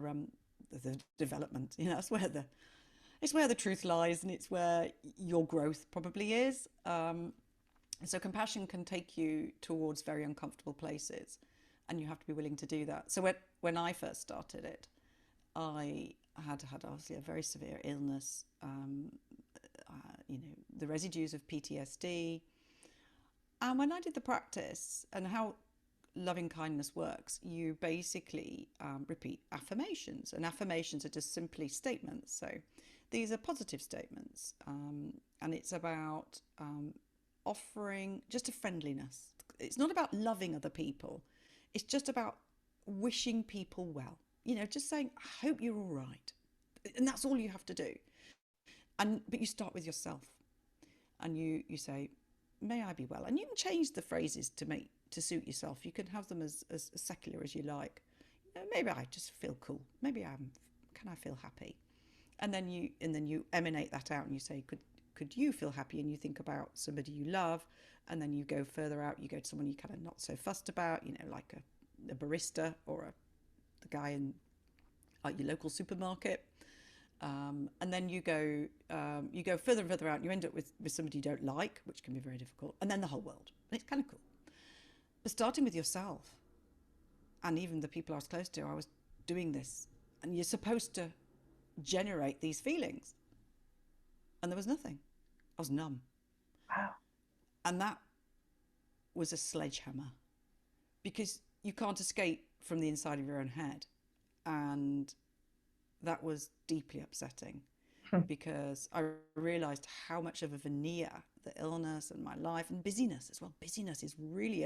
the development, that's where the truth lies, and it's where your growth probably is. So compassion can take you towards very uncomfortable places, and you have to be willing to do that. So when I first started it, I had obviously a very severe illness, the residues of PTSD. And when I did the practice, and how loving kindness works, you basically repeat affirmations, and affirmations are just simply statements. So these are positive statements, and it's about offering just a friendliness. It's not about loving other people. It's just about wishing people well. Just saying, I hope you're all right. And that's all you have to do. But you start with yourself, and you say, may I be well. And you can change the phrases to suit yourself. You can have them as secular as you like. Maybe I just feel cool. Maybe can I feel happy? And then you emanate that out, and you say, could you feel happy? And you think about somebody you love, and then you go further out. You go to someone you kind of not so fussed about, like a barista, or the guy in your local supermarket. And then you go further and further out, and you end up with somebody you don't like, which can be very difficult, and then the whole world. And it's kind of cool. But starting with yourself, and even the people I was close to, I was doing this, and you're supposed to generate these feelings. And there was nothing. I was numb. Wow. And that was a sledgehammer, because you can't escape from the inside of your own head. And that was deeply upsetting, because I realized how much of a veneer the illness and my life, and busyness as well. Busyness is really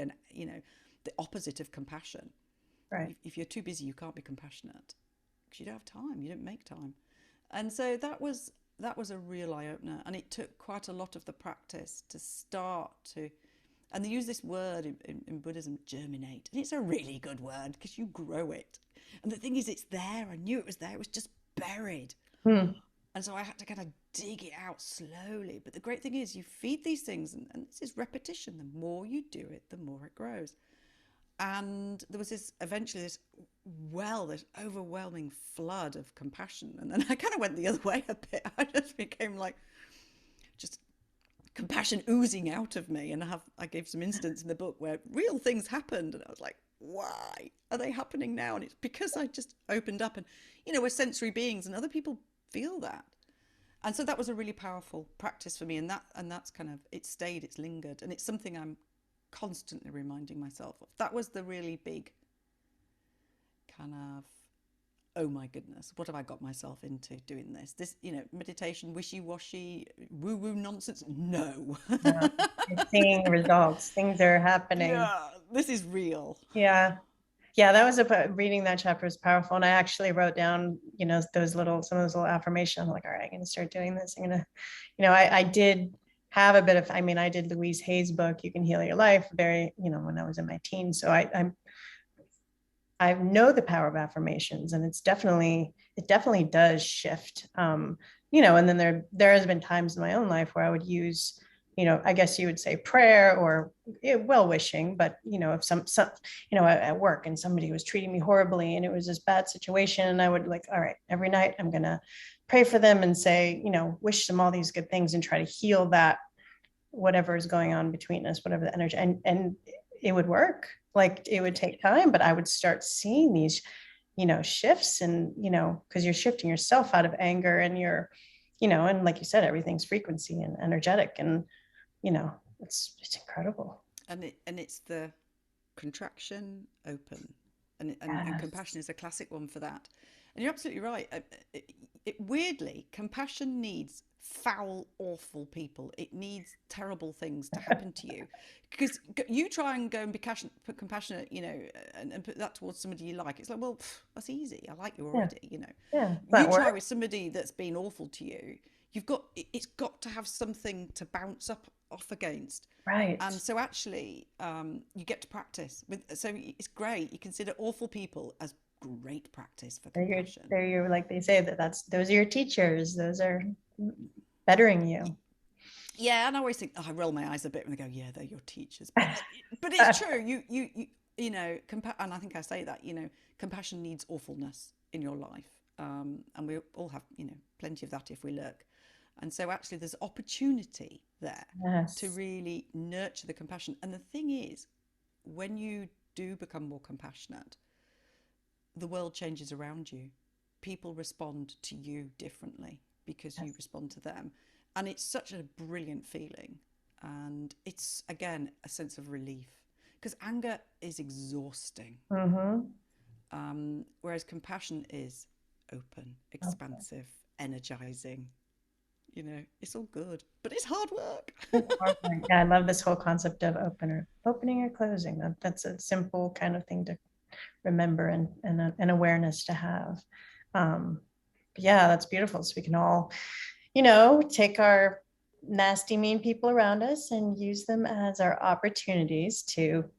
the opposite of compassion. Right. If you're too busy, you can't be compassionate, because you don't have time. You don't make time. And so that was that was a real eye-opener, and it took quite a lot of the practice to start to, and they use this word in Buddhism, germinate, and it's a really good word because you grow it. And the thing is, it's there. I knew it was there. It was just buried. Hmm. And so I had to kind of dig it out slowly. But the great thing is, you feed these things, and this is repetition. The more you do it, the more it grows. And there was this eventually this overwhelming flood of compassion. And then I kind of went the other way a bit. I just became like just compassion oozing out of me. And I gave some instance in the book where real things happened, and I was like, why are they happening now? And it's because I just opened up, and we're sensory beings, and other people feel that. And so that was a really powerful practice for me, and that's kind of, it's lingered, and it's something I'm constantly reminding myself of. That was the really big kind of, oh my goodness, what have I got myself into doing this meditation, wishy-washy woo woo nonsense? No. Yeah. You're seeing results. Things are happening. Yeah, this is real. Yeah. Yeah, that was reading that chapter was powerful. And I actually wrote down, some of those little affirmations. I'm like, all right, I'm going to start doing this. I'm going to, I did have a bit of, I did Louise Hay's book, You Can Heal Your Life, very, when I was in my teens. So I know the power of affirmations, and it definitely does shift. And then there has been times in my own life where I would use, I guess you would say prayer or well wishing, but if some at work and somebody was treating me horribly and it was this bad situation, and I would like, all right, every night I'm gonna pray for them and say, wish them all these good things and try to heal that whatever is going on between us, whatever the energy, and it would work. Like it would take time, but I would start seeing these, shifts, and because you're shifting yourself out of anger, and and like you said, everything's frequency and energetic, and it's incredible. And it's the contraction, open, and Yes. compassion is a classic one for that. And you're absolutely right. Weirdly, compassion needs foul, awful people. It needs terrible things to happen to you, because you try and go and be compassionate, and put that towards somebody you like. It's like, well, that's easy. I like you Yeah. already. Yeah. You That try work. with somebody that's been awful to you. It's got to have something to bounce up off against. Right. And so actually, you get to practice with. So it's great. You consider awful people as great practice for compassion. Like they say those are your teachers. Those are bettering you. Yeah, and I always think, I roll my eyes a bit when they go, "Yeah, they're your teachers," but it's true. And I think I say that. Compassion needs awfulness in your life, and we all have plenty of that if we look. And so actually, there's opportunity there to Yes. really nurture the compassion. And the thing is, when you do become more compassionate, the world changes around you. People respond to you differently because you Yes. respond to them. And it's such a brilliant feeling. And it's, again, a sense of relief, because anger is exhausting. Mm-hmm. Whereas compassion is open, Okay. expansive, energizing. It's all good, but it's hard work. Yeah, I love this whole concept of opening or closing. That's a simple kind of thing to remember, and an awareness to have. But yeah, that's beautiful. So we can all, take our nasty, mean people around us and use them as our opportunities to,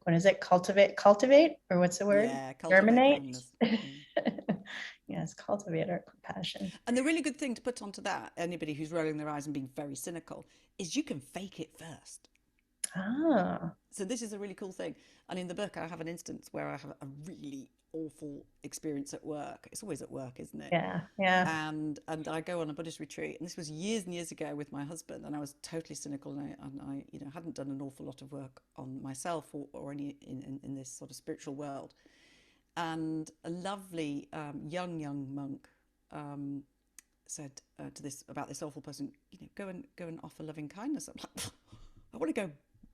what is it, cultivate, or what's the word? Yeah, cultivate Germinate. kindness. Mm. Yes, cultivate our compassion. And the really good thing to put onto that, anybody who's rolling their eyes and being very cynical, is you can fake it first. Ah, So this is a really cool thing. And in the book, I have an instance where I have a really awful experience at work. It's always at work, isn't it? yeah, yeah. And I go on a Buddhist retreat, and this was years and years ago with my husband, and I was totally cynical, and I hadn't done an awful lot of work on myself or any in this sort of spiritual world. And a lovely young monk said to this about this awful person, go and offer loving kindness. I'm like, I want to go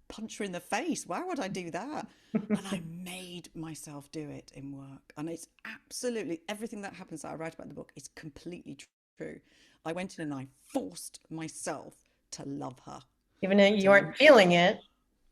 punch her in the face. Why would I do that? And I made myself do it in work. And it's absolutely everything that happens that I write about in the book is completely true. I went in and I forced myself to love her. Even though you To weren't feeling it,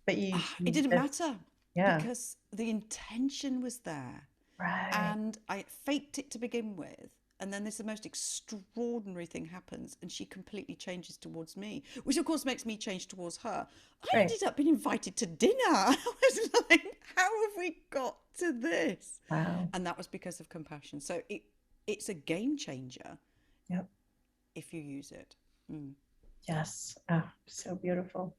but It you didn't just, matter yeah, because the intention was there, right. and I faked it to begin with. And then this the most extraordinary thing happens, and she completely changes towards me, which of course makes me change towards her. I Right. ended up being invited to dinner. I was like, how have we got to this? Wow. And that was because of compassion. So it's a game changer Yep. if you use it. Mm. Yes. Oh, so beautiful.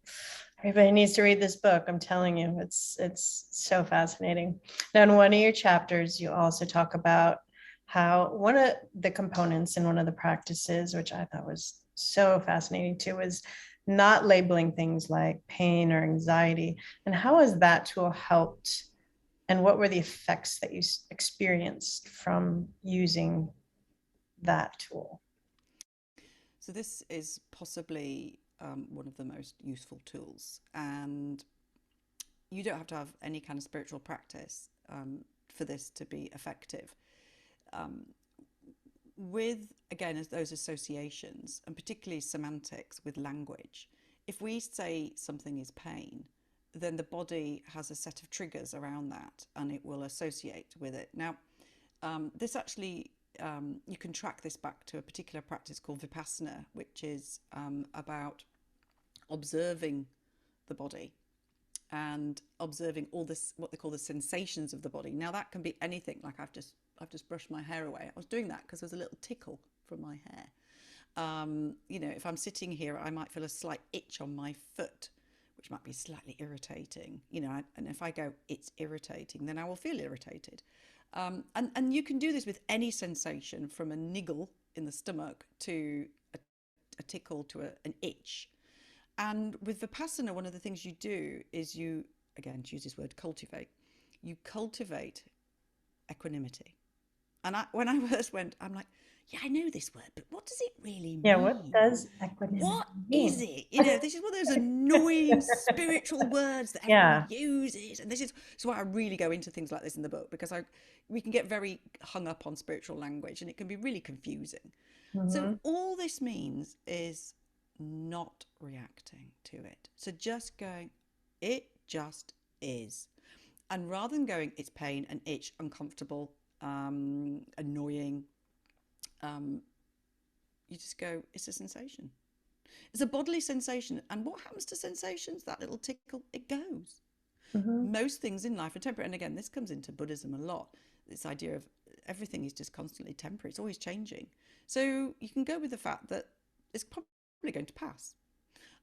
Everybody needs to read this book. I'm telling you, it's so fascinating. Now, in one of your chapters, you also talk about how one of the components in one of the practices, which I thought was so fascinating too, was not labeling things like pain or anxiety. And how has that tool helped? And what were the effects that you experienced from using that tool? So this is possibly one of the most useful tools, and you don't have to have any kind of spiritual practice for this to be effective. Um, with, again, as those associations, and particularly semantics with language, if we say something is pain, then the body has a set of triggers around that and it will associate with it. Now, this actually, you can track this back to a particular practice called Vipassana, which is about observing the body and observing all this, what they call the sensations of the body. Now that can be anything, like I've just brushed my hair away. I was doing that because there was a little tickle from my hair. You know, if I'm sitting here, I might feel a slight itch on my foot, which might be slightly irritating, you know, and if I go, it's irritating, then I will feel irritated. And you can do this with any sensation, from a niggle in the stomach to a tickle to an itch. And with Vipassana, one of the things you do is you, again, to use this word, cultivate, you cultivate equanimity. And when I first went, I'm like, yeah, I know this word, but what does it really Yeah, what mean? does equanimity What is mean? it? You know, this is one of those annoying spiritual words that everyone Yeah. uses. And this is why I really go into things like this in the book, because we can get very hung up on spiritual language and it can be really confusing. So Mhm. all this means is not reacting to it. So just going, it just is. And rather than going, it's pain and itch, uncomfortable, annoying, um, you just go, it's a sensation. It's a bodily sensation. And what happens to sensations? That little tickle, it goes. Mhm. Most things in life are temporary. And again, this comes into Buddhism a lot. This idea of everything is just constantly temporary. It's always changing. So you can go with the fact that it's probably going to pass.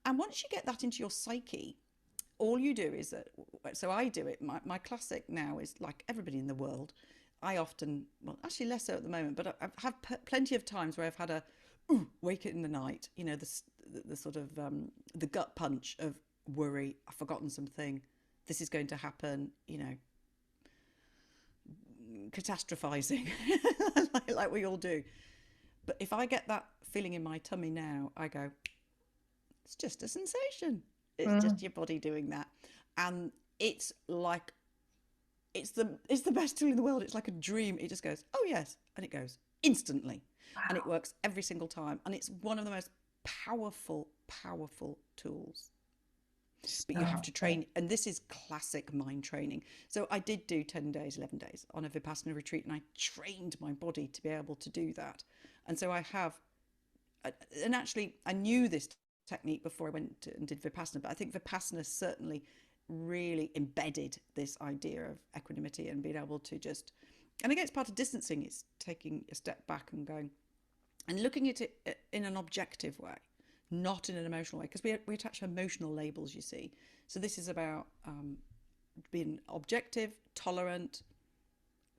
And once you get that into your psyche, all you do is that, so I do it. My classic now is, like everybody in the world, I often, well, actually less so at the moment, but I've had plenty of times where I've had a wake it in the night, you know, the sort of the gut punch of worry. I've forgotten something. This is going to happen, you know, catastrophizing like we all do. But if I get that feeling in my tummy now, I go, it's just a sensation. It's Mhm. just your body doing that. And it's like, it's the best tool in the world. It's like a dream. It just goes, oh yes, and it goes instantly, and it Wow. works every single time. And it's one of the most powerful tools. But you have So to good. train, and this is classic mind training. So I did do 10 days, 11 days on a Vipassana retreat, and I trained my body to be able to do that. And so I have, and actually I knew this technique before I went and did Vipassana, but I think Vipassana certainly really embedded this idea of equanimity and being able to just, and again, it's part of distancing. It's taking a step back and going and looking at it in an objective way, not in an emotional way, because we attach emotional labels, you see. So this is about being objective, tolerant,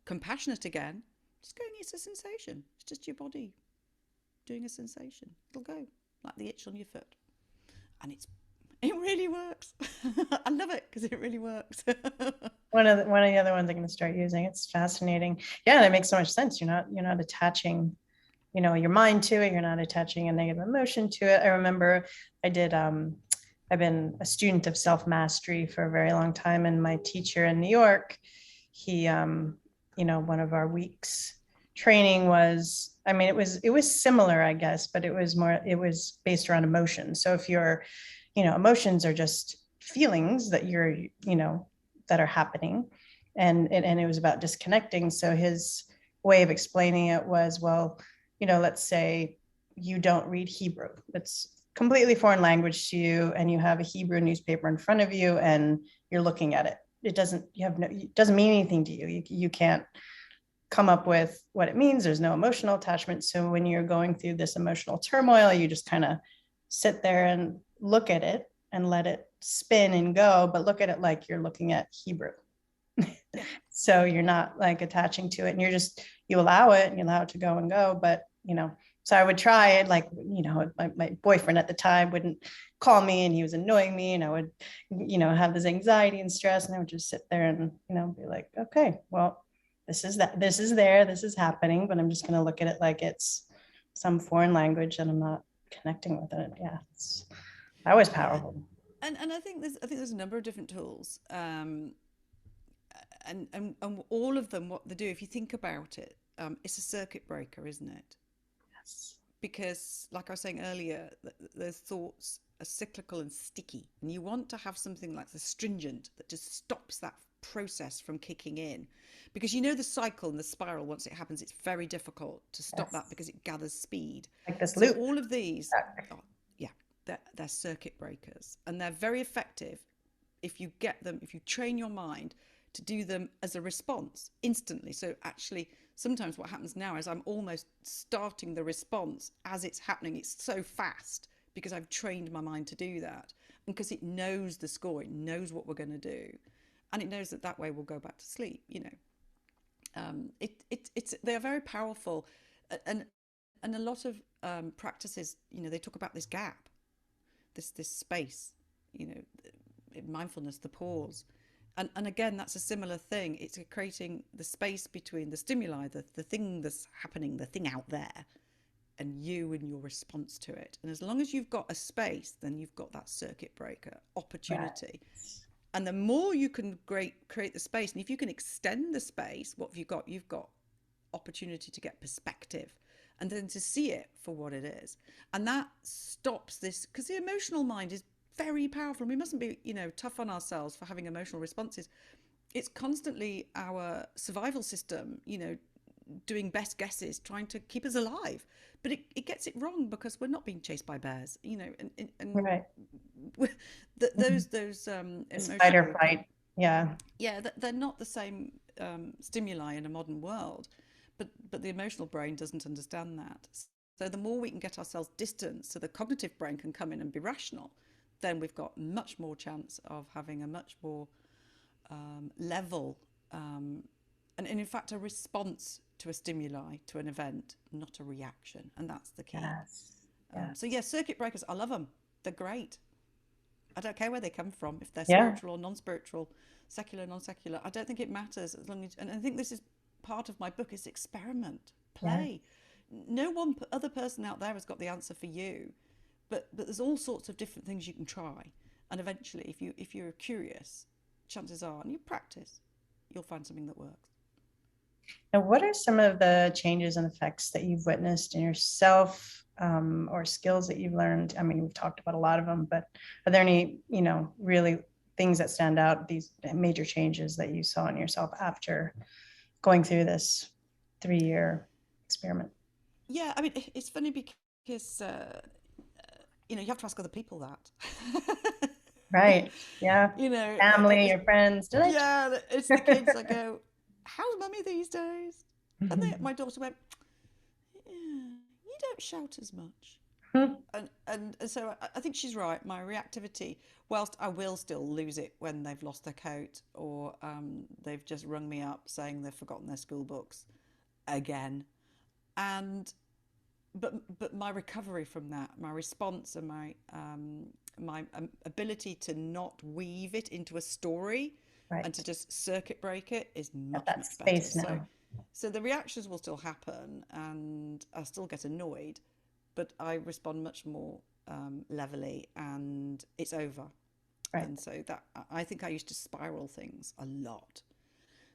compassionate again. Just going, it's a sensation. It's just your body doing a sensation. It'll go, like the itch on your foot. And it really works. I love it because it really works. One of the other ones I'm going to start using. It's fascinating. Yeah, that makes so much sense. You're not attaching, your mind to it. You're not attaching a negative emotion to it. I remember I did I've been a student of self-mastery for a very long time, and my teacher in New York, he one of our weeks training was, I mean, it was similar, I guess, but it was based around emotion. So if emotions are just feelings that that are happening, and it was about disconnecting. So his way of explaining it was, well, let's say you don't read Hebrew. It's completely foreign language to you, and you have a Hebrew newspaper in front of you and you're looking at it. It doesn't mean anything to you. You can't come up with what it means. There's no emotional attachment. So when you're going through this emotional turmoil, you just kind of sit there and look at it and let it spin and go, but look at it like you're looking at Hebrew. Yeah. So you're not like attaching to it, and you allow it and you allow it to go and go. But, so I would try it, like, my boyfriend at the time wouldn't call me and he was annoying me, and I would, have this anxiety and stress, and I would just sit there and, be like, okay, well, this is there, this is happening, but I'm just going to look at it like it's some foreign language and I'm not connecting with it. Yeah. That was Yeah. powerful. And I think there's a number of different tools. And all of them, what they do, if you think about it, it's a circuit breaker, isn't it? Yes. Because, like I was saying earlier, those thoughts are cyclical and sticky, and you want to have something like the stringent that just stops that process from kicking in. Because the cycle and the spiral, once it happens, it's very difficult to stop that Yes. because it gathers speed. Like this So loop. all of these, oh, yeah, they're circuit breakers, and they're very effective if you get them, if you train your mind to do them as a response instantly. So actually, sometimes what happens now is I'm almost starting the response as it's happening. It's so fast because I've trained my mind to do that, and because it knows the score, it knows what we're going to do, and it knows that way we'll go back to sleep. It's they are very powerful, and a lot of practices, they talk about this gap, this space, you know, mindfulness, the pause. And again, that's a similar thing. It's creating the space between the stimuli, the thing that's happening, the thing out there, and you and your response to it. And as long as you've got a space, then you've got that circuit breaker opportunity. Right. And the more you can create the space, and if you can extend the space, what have you got? You've got opportunity to get perspective and then to see it for what it is. And that stops this, because the emotional mind is very powerful. And we mustn't be, tough on ourselves for having emotional responses. It's constantly our survival system, doing best guesses, trying to keep us alive. But it gets it wrong because we're not being chased by bears, and Right. those It's fight or emotional, flight. Yeah. yeah, they're not the same stimuli in a modern world, but the emotional brain doesn't understand that. So the more we can get ourselves distanced so the cognitive brain can come in and be rational, then we've got much more chance of having a much more level and in fact a response to a stimuli, to an event, not a reaction. And that's the key. Yes. Yes. So yeah, circuit breakers, I love them. They're great. I don't care where they come from, if they're Yeah. spiritual or non-spiritual, secular, non-secular. I don't think it matters as long as, and I think this is part of my book, is experiment, Yeah. play. No one other person out there has got the answer for you, but there's all sorts of different things you can try, and eventually, if you're curious, chances are, and you practice, you'll find something that works. Now, what are some of the changes and effects that you've witnessed in yourself, or skills that you've learned? I mean, we've talked about a lot of them, but are there any, really things that stand out, these major changes that you saw in yourself after going through this 3-year experiment? Yeah, I mean, it's funny because you have to ask other people that. Right. Yeah. Family, It's, your friends. Did I? yeah, it's the kids. I go, "How's mummy these days?" And my daughter went, "Yeah, you don't shout as much." And so I think she's right. My reactivity, whilst I will still lose it when they've lost their coat or they've just rung me up saying they've forgotten their school books again, and but my recovery from that, my response, and my ability to not weave it into a story and to Right. just circuit break it is Got much that much better. space So now. so the reactions will still happen, and I still get annoyed, but I respond much more levelly, and it's over. Right. And so that, I think I used to spiral things a lot.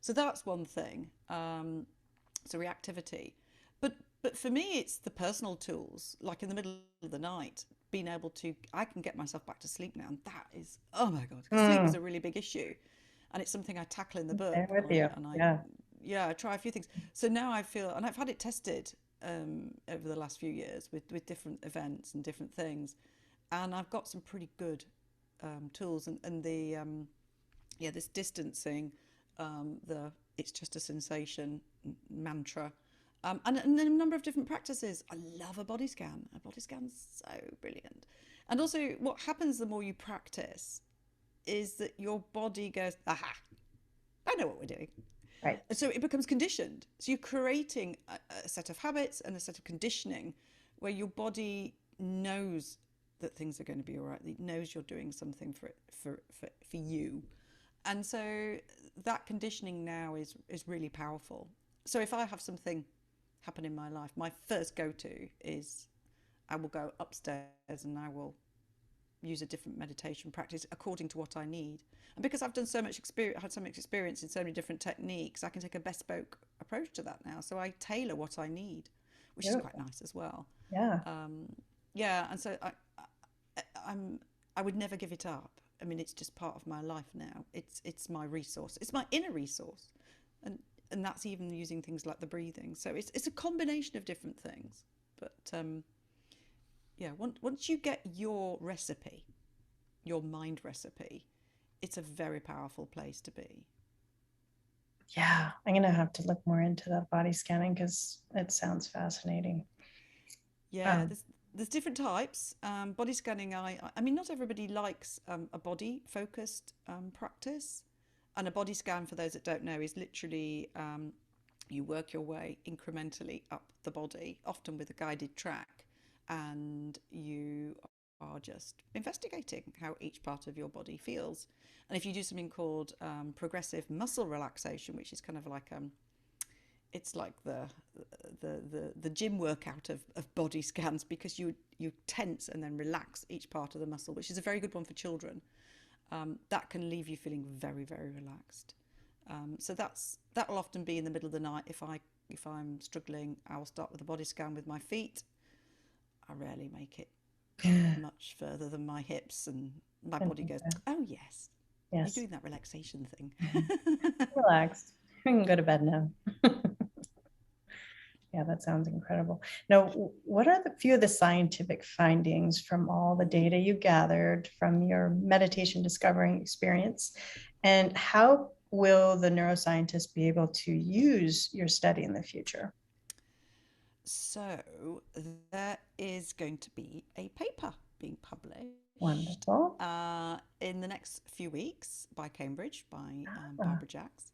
So that's one thing. So reactivity, but for me, it's the personal tools. Like in the middle of the night, being able to, I can get myself back to sleep now, and that is, oh my god, because sleep is Mm, a really big issue, and it's something I tackle in the book, there with and you. I Yeah. yeah, I try a few things. So now I feel, and I've had it tested over the last few years with different events and different things, and I've got some pretty good tools, and the this distancing, the it's just a sensation mantra, and a number of different practices. I love a body scan. A body scan's so brilliant. And also, what happens the more you practice is that your body goes, aha, I know what we're doing. Right. So it becomes conditioned. So you're creating a set of habits and a set of conditioning where your body knows that things are going to be all right. It knows you're doing something for you. And so that conditioning now is really powerful. So if I have something happen in my life, my first go-to is I will go upstairs and I will use a different meditation practice according to what I need. And because I've done so much experience, had so much experience in so many different techniques, I can take a bespoke approach to that now. So I tailor what I need, which is quite Beautiful. nice as well. Yeah. Yeah, and so I would never give it up. I mean, it's just part of my life now. It's my resource. It's my inner resource, and that's even using things like the breathing. So it's a combination of different things. But yeah, once you get your recipe, your mind recipe, it's a very powerful place to be. Yeah. I'm going to have to look more into that body scanning because it sounds fascinating. Yeah, there's different types. Body scanning, I mean, not everybody likes a body focused practice. And a body scan, for those that don't know, is literally you work your way incrementally up the body, often with a guided track, and you are just investigating how each part of your body feels. And if you do something called progressive muscle relaxation, which is kind of like it's like the gym workout of body scans, because you tense and then relax each part of the muscle, which is a very good one for children. That can leave you feeling very, very relaxed. So that will often be in the middle of the night. If I'm struggling, I will start with a body scan with my feet. I rarely make it much further than my hips, and my body goes, oh yes, you're Yes. doing that relaxation thing. Relaxed. We can go to bed now. Yeah, that sounds incredible. Now, what are the few of the scientific findings from all the data you gathered from your meditation discovering experience? And how will the neuroscientists be able to use your study in the future? So there is going to be a paper being published Wonderful. in the next few weeks by Cambridge, by Ah, Barbara Jacks.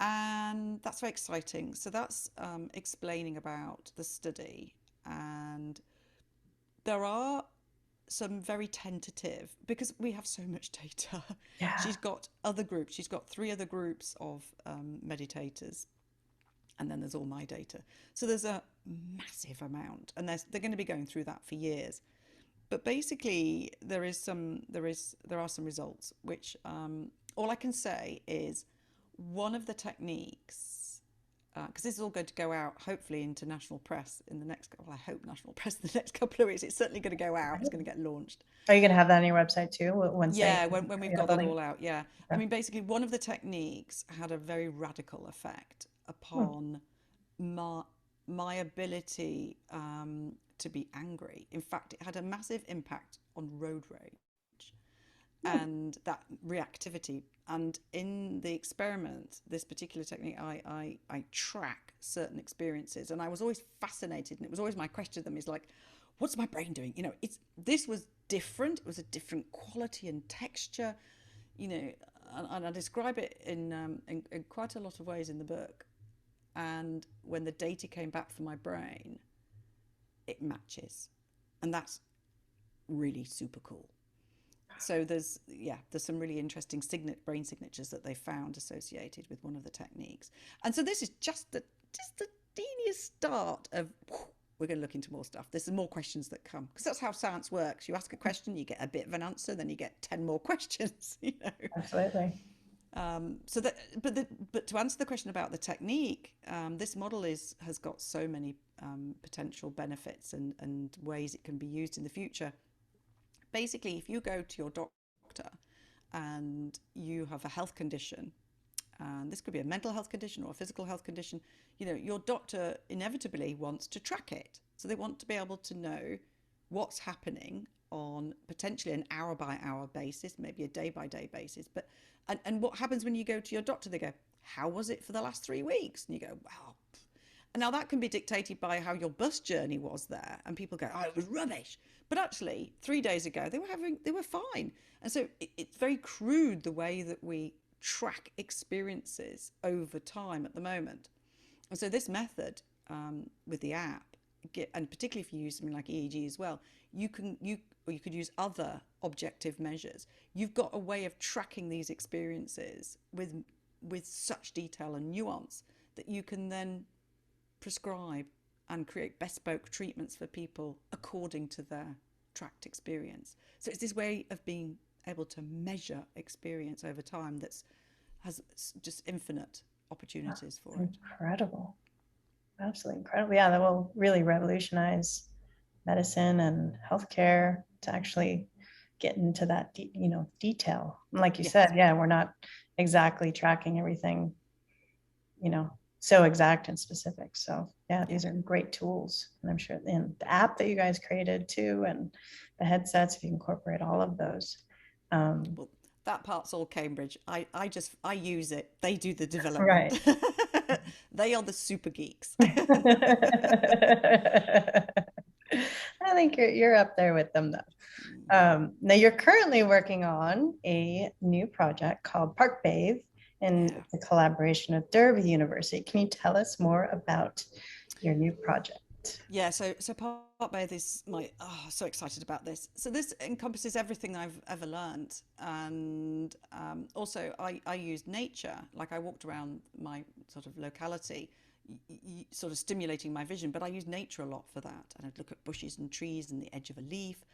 And that's very exciting. So that's explaining about the study. And there are some very tentative, because we have so much data. yeah. She's got other groups. She's got 3 other groups of meditators, and then there's all my data. So there's a massive amount, and they're going to be going through that for years. But basically, there are some results which all I can say is one of the techniques, because this is all going to go out hopefully into national press in the next, well, I hope national press in the next couple of weeks. It's certainly going to go out. It's going to get launched. Are you going to have that on your website too? Once Yeah, when we've got the that link? all out, yeah. I Okay. mean, basically, one of the techniques had a very radical effect upon my my ability to be angry. In fact, it had a massive impact on road rage and that reactivity. And in the experiment, this particular technique, I track certain experiences, and I was always fascinated, and it was always my question to them is like, what's my brain doing? You know, this was different. It was a different quality and texture, you know, and I describe it in quite a lot of ways in the book. And when the data came back for my brain, it matches, and that's really super cool. So there's some really interesting brain signatures that they found associated with one of the techniques. And so this is just the teeniest start of, we're going to look into more stuff. There's more questions that come, because that's how science works. You ask a question, you get a bit of an answer, then you get 10 more questions, you know. Absolutely. So that, but to answer the question about the technique, this model has got so many potential benefits and ways it can be used in the future. Basically, if you go to your doctor and you have a health condition and this could be a mental health condition or a physical health condition, you know, your doctor inevitably wants to track it. So they want to be able to know what's happening on potentially an hour by hour basis, maybe a day by day basis. But and what happens when you go to your doctor? They go, how was it for the last 3 weeks? And you go, wow. And now that can be dictated by how your bus journey was there. And people go, oh, it was rubbish. But actually, 3 days ago, they were fine. And so it's very crude the way that we track experiences over time at the moment. And so this method with the app, and particularly if you use something like EEG as well, you could use other objective measures. You've got a way of tracking these experiences with such detail and nuance that you can then prescribe and create bespoke treatments for people according to their tracked experience. So it's this way of being able to measure experience over time has just infinite opportunities for it. Incredible. Absolutely incredible. Yeah, that will really revolutionize medicine and healthcare to actually get into that, detail. Like you Yes. said, yeah, we're not exactly tracking everything, so exact and specific. So yeah, these are great tools. And I'm sure in the app that you guys created too, and the headsets, if you incorporate all of those. Well, that part's all Cambridge. I use it. They do the development. Right. They are the super geeks. I think you're up there with them though. Now you're currently working on a new project called Park Bathe, and Yeah. it's a collaboration with Derby University. Can you tell us more about your new project? Yeah, so Part Bathe is so excited about this. So this encompasses everything I've ever learned, and also I used nature. Like I walked around my sort of locality, sort of stimulating my vision, but I used nature a lot for that. And I'd look at bushes and trees and the edge of a leaf,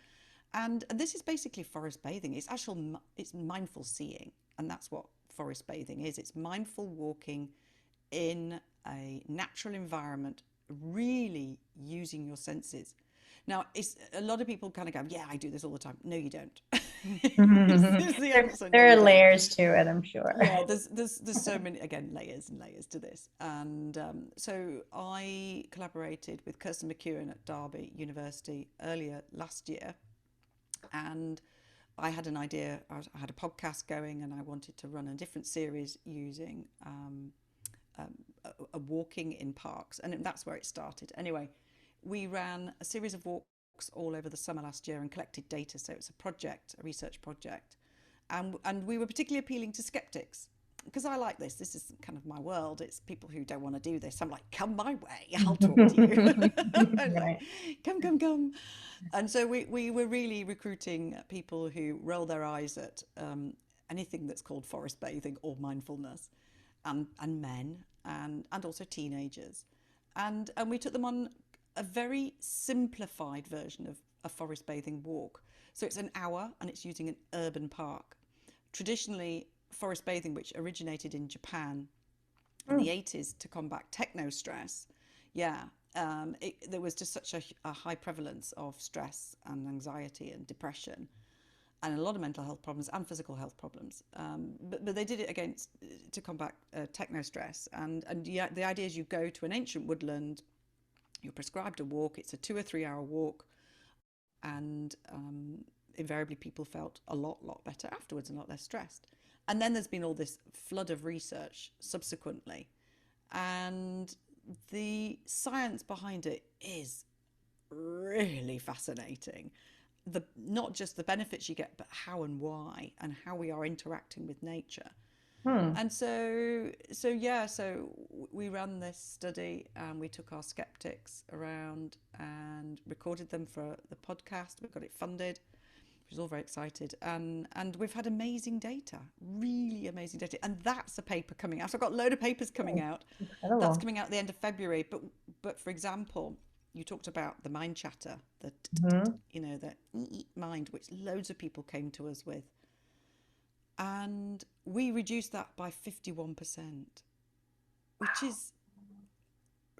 and this is basically forest bathing. It's mindful seeing, and that's what forest bathing is. It's mindful walking in a natural environment, really using your senses. Now, a lot of people kind of go, yeah, I do this all the time. No, you don't. Is the answer. No, There are you don't. layers to it, I'm sure. Yeah, there's so many, again, layers and layers to this. And so I collaborated with Kirsten McEwen at Derby University earlier last year, and I had an idea. I had a podcast going, and I wanted to run a different series using a walking in parks, and that's where it started. Anyway, we ran a series of walks all over the summer last year and collected data. So it's a research project, and we were particularly appealing to skeptics, because I like this. This is kind of my world. It's people who don't want to do this. I'm like, come my way, I'll talk to you. Right. Come. And so we were really recruiting people who roll their eyes at anything that's called forest bathing or mindfulness, and men and also teenagers. And we took them on a very simplified version of a forest bathing walk. So it's an hour, and it's using an urban park. Traditionally, forest bathing, which originated in Japan in the 80s to combat techno stress, there was just such a high prevalence of stress and anxiety and depression, and a lot of mental health problems and physical health problems. But they did it to combat techno stress. And the idea is you go to an ancient woodland, you're prescribed a walk. It's a 2 or 3 hour walk, and invariably people felt a lot better afterwards and a lot less stressed. And then there's been all this flood of research subsequently, and the science behind it is really fascinating. Not just the benefits you get, but how and why, and how we are interacting with nature. And so we ran this study, and we took our skeptics around and recorded them for the podcast. We got it funded, which is all very excited, and we've had amazing data, really amazing data. And that's a paper coming out. So I've got a load of papers coming out. Incredible. That's coming out at the end of February. But for example, you talked about the mind chatter, that mind, which loads of people came to us with. And we reduced that by 51%, which is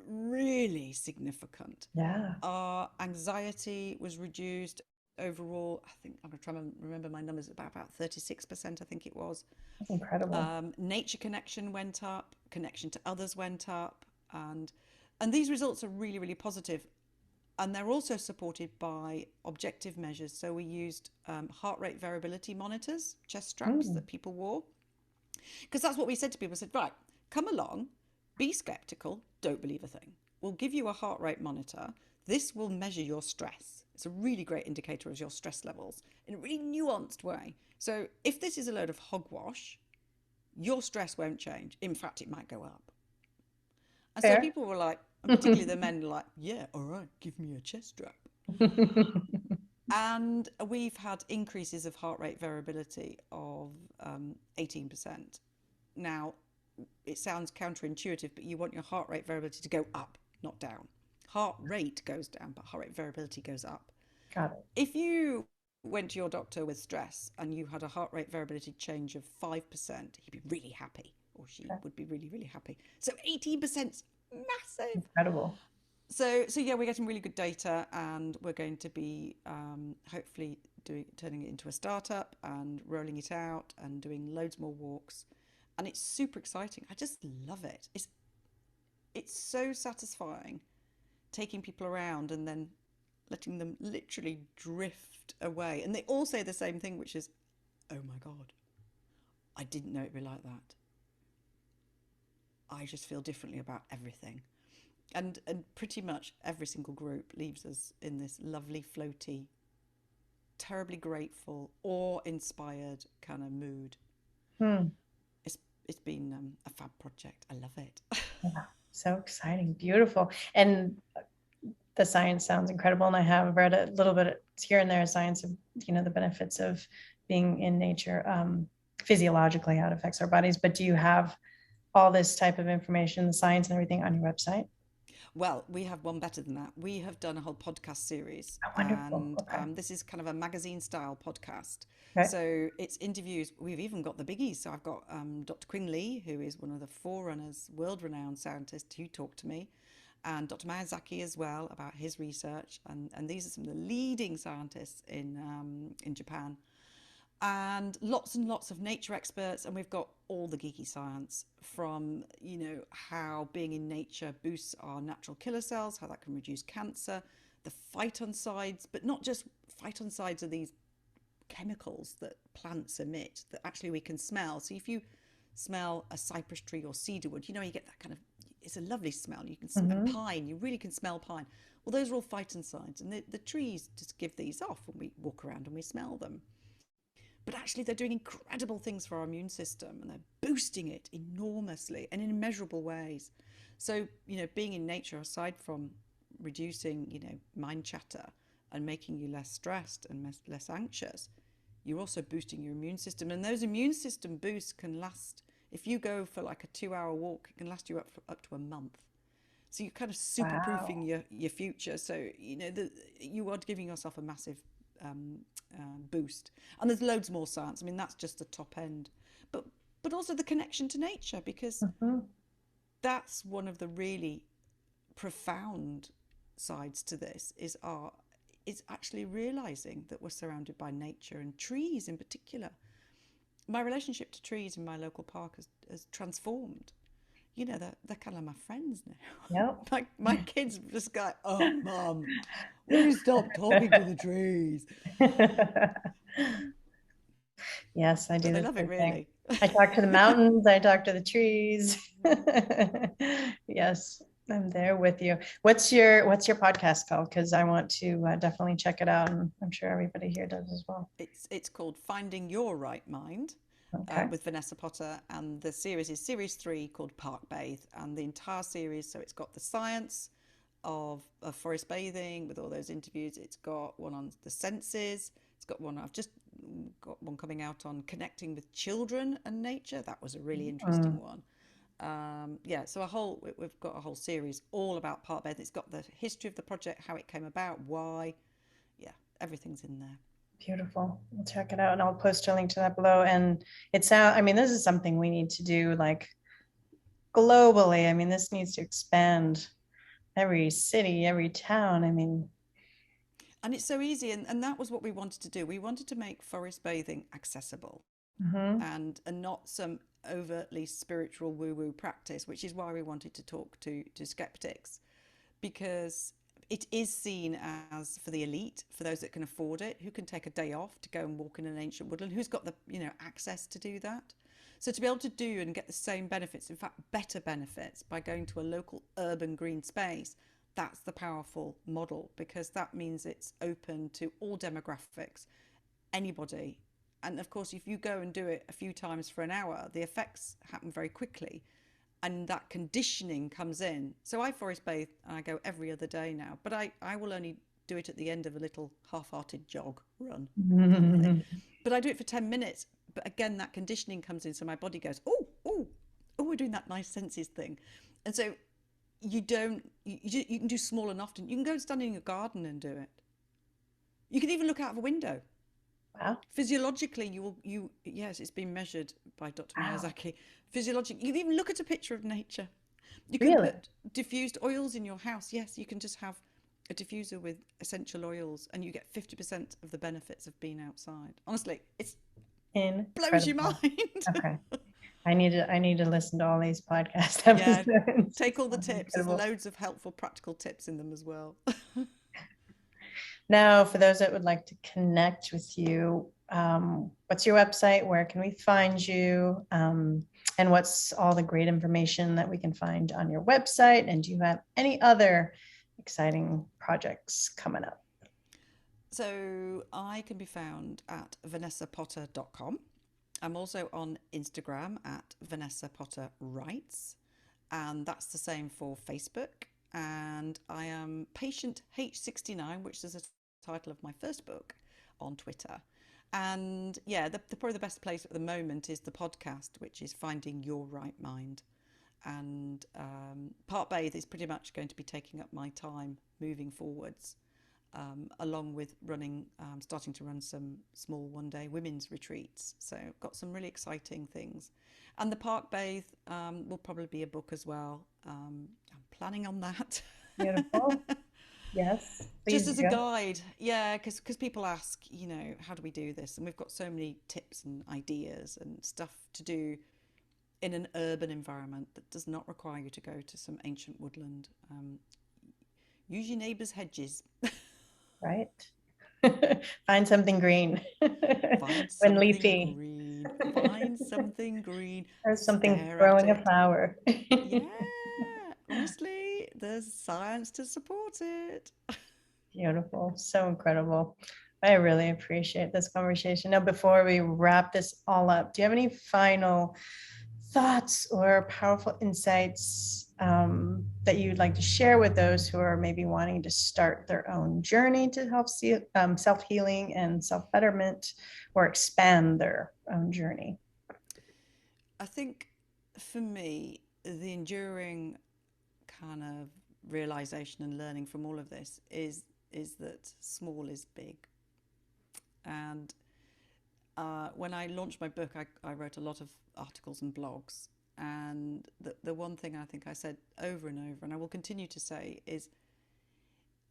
really significant. Yeah. Our anxiety was reduced. overall. I think I'm trying to remember my numbers, about 36%, I think it was. That's incredible. Nature connection went up, connection to others went up, and these results are really, really positive. And they're also supported by objective measures. So we used heart rate variability monitors, chest straps Mm. that people wore, because that's what we said to people. We said, right, come along, be skeptical, don't believe a thing. We'll give you a heart rate monitor. This will measure your stress. It's a really great indicator of your stress levels in a really nuanced way. So if this is a load of hogwash, your stress won't change. In fact, it might go up. And so Fair. people were like, and particularly the men, were like, yeah, all right, give me a chest strap. And we've had increases of heart rate variability of 18%. Now, it sounds counterintuitive, but you want your heart rate variability to go up, not down. Heart rate goes down, but heart rate variability goes up. Got it. If you went to your doctor with stress and you had a heart rate variability change of 5%, he'd be really happy, or she Okay. would be really, really happy. So 18% massive. Incredible. So yeah, we're getting really good data, and we're going to be hopefully turning it into a startup and rolling it out and doing loads more walks, and it's super exciting. I just love it. It's so satisfying taking people around and then letting them literally drift away, and they all say the same thing, which is, "Oh my God, I didn't know it'd be like that. I just feel differently about everything." And pretty much every single group leaves us in this lovely, floaty, terribly grateful, awe-inspired kind of mood. Hmm. It's it's been a fab project. I love it. Yeah. So exciting. Beautiful. And the science sounds incredible. And I have read a little bit here and there, science of, the benefits of being in nature, physiologically, how it affects our bodies. But do you have all this type of information, the science and everything on your website? Well, we have one better than that. We have done a whole podcast series, Oh, wonderful. and Okay. this is kind of a magazine style podcast. Okay. So it's interviews. We've even got the biggies. So I've got Dr. Quinn Lee, who is one of the forerunners, world renowned scientist, who talked to me, and Dr. Miyazaki as well about his research. And these are some of the leading scientists in Japan, and lots of nature experts. And we've got all the geeky science from, how being in nature boosts our natural killer cells, how that can reduce cancer, the phytoncides, but not just phytoncides, are these chemicals that plants emit that actually we can smell. So if you smell a cypress tree or cedar wood, you get that kind of, it's a lovely smell. You can and Mm-hmm. pine, you really can smell pine. Well, those are all phytoncides, and the trees just give these off when we walk around and we smell them. But actually, they're doing incredible things for our immune system, and they're boosting it enormously and in immeasurable ways. So, being in nature, aside from reducing, mind chatter and making you less stressed and less anxious, you're also boosting your immune system. And those immune system boosts can last, if you go for like a 2 hour walk, it can last you up to a month. So you're kind of super proofing Wow. your future. So, you are giving yourself a massive um, boost. And there's loads more science. I mean, that's just the top end. But but also the connection to nature, because Mm-hmm. that's one of the really profound sides to this, is actually realizing that we're surrounded by nature, and trees in particular. My relationship to trees in my local park has transformed. They're kind of my friends now. Yep. My kids just go, "Oh, Mum, will you stop talking to the trees?" Yes, I do But they the love it same thing. really. I talk to the mountains, I talk to the trees. Yes, I'm there with you. What's your podcast called? Because I want to definitely check it out, and I'm sure everybody here does as well. It's called Finding Your Right Mind, Okay. with Vanessa Potter, and the series is series 3, called Park Bathe, and the entire series. So it's got the science of forest bathing with all those interviews. It's got one on the senses. It's got one, I've just got one coming out on connecting with children and nature. That was a really interesting Mm, one. Yeah, so we've got a whole series all about park bathing. It's got the history of the project, how it came about, why. Yeah, everything's in there. beautiful. We'll check it out, and I'll post a link to that below. And I mean, this is something we need to do like globally. I mean, this needs to expand every city, every town. I mean, And it's so easy. And that was what we wanted to do. We wanted to make forest bathing accessible Hmm. and not some overtly spiritual woo-woo practice, which is why we wanted to talk to skeptics, because it is seen as for the elite, for those that can afford it, who can take a day off to go and walk in an ancient woodland, who's got the access to do that. So to be able to do and get the same benefits, in fact better benefits, by going to a local urban green space, that's the powerful model, because that means it's open to all demographics, anybody. And of course, if you go and do it a few times for an hour, the effects happen very quickly, and that conditioning comes in. So I forest bathe and I go every other day now, but I will only do it at the end of a little half-hearted jog run kind of thing. But I do it for 10 minutes. But again, that conditioning comes in. So my body goes, oh, oh, oh, we're doing that nice senses thing. And so you can do small and often. You can go and stand in your garden and do it. You can even look out of a window. Wow. Physiologically, yes, it's been measured by Dr. Wow. Miyazaki. Physiologically, you can even look at a picture of nature. You can Really? put diffused oils in your house. Yes, you can just have a diffuser with essential oils and you get 50% of the benefits of being outside. Honestly, it blows your Incredible. mind. Okay. I need to listen to all these podcast Yeah, episodes. take It all the sounds tips. There's incredible. loads of helpful practical tips in them as well. Now, for those that would like to connect with you, what's your website? Where can we find you? And what's all the great information that we can find on your website? And do you have any other exciting projects coming up? So I can be found at vanessapotter.com. I'm also on Instagram at Vanessa Potter Writes, and that's the same for Facebook. And I am Patient H69, which is the title of my first book, on Twitter. And yeah, probably the best place at the moment is the podcast, which is Finding Your Right Mind. And Part Bathe is pretty much going to be taking up my time moving forwards, along with starting to run some small one-day women's retreats. So got some really exciting things. And the Park Bathe will probably be a book as well. I'm planning on that. Beautiful. Yes, Just please as a do. guide, yeah, because people ask, how do we do this? And we've got so many tips and ideas and stuff to do in an urban environment that does not require you to go to some ancient woodland. Use your neighbour's hedges. Right. Find something green. Find When something leafy. green. Find something green. Or something Stare at growing a it. flower. Yeah, honestly, there's science to support it. Beautiful. So incredible. I really appreciate this conversation. Now, before we wrap this all up, do you have any final thoughts or powerful insights that you'd like to share with those who are maybe wanting to start their own journey to help see self-healing and self-betterment, or expand their own journey? I think for me, the enduring kind of realization and learning from all of this is that small is big. And when I launched my book, I wrote a lot of articles and blogs. And the one thing I think I said over and over, and I will continue to say, is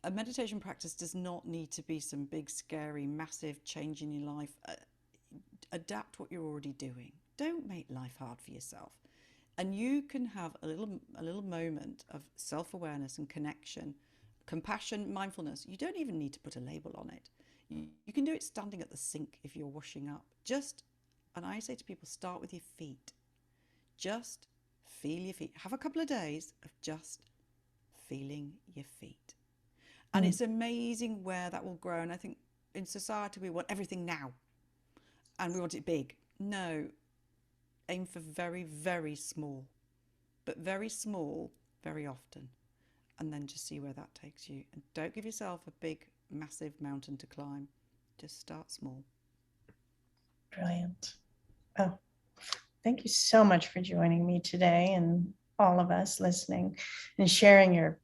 a meditation practice does not need to be some big, scary, massive change in your life. Adapt what you're already doing. Don't make life hard for yourself. And you can have a little moment of self-awareness and connection, compassion, mindfulness. You don't even need to put a label on it. You can do it standing at the sink if you're washing up. And I say to people, start with your feet. Just feel your feet. Have a couple of days of just feeling your feet. And Mm. it's amazing where that will grow. And I think in society, we want everything now and we want it big. No, aim for very, very small, but very small, very often. And then just see where that takes you. And don't give yourself a big, massive mountain to climb. Just start small. Brilliant. Oh, thank you so much for joining me today, and all of us listening, and sharing your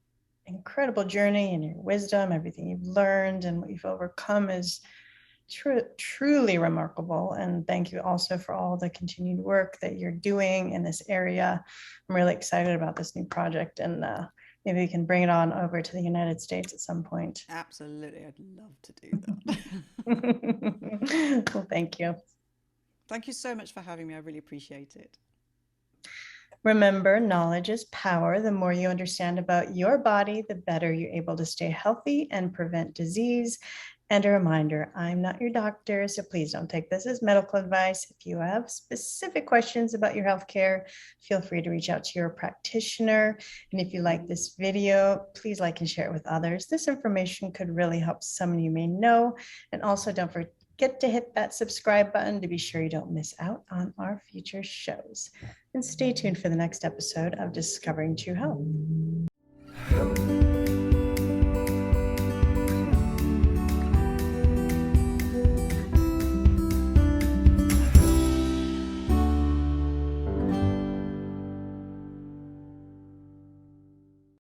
incredible journey and your wisdom, everything you've learned and what you've overcome is truly remarkable. And thank you also for all the continued work that you're doing in this area. I'm really excited about this new project, and maybe we can bring it on over to the United States at some point. Absolutely. I'd love to do that. Well, thank you. Thank you so much for having me. I really appreciate it. Remember, knowledge is power. The more you understand about your body, the better you're able to stay healthy and prevent disease. And a reminder, I'm not your doctor, so please don't take this as medical advice. If you have specific questions about your healthcare, feel free to reach out to your practitioner. And if you like this video, please like and share it with others. This information could really help someone you may know. And also don't forget to hit that subscribe button to be sure you don't miss out on our future shows. And stay tuned for the next episode of Discovering True Health.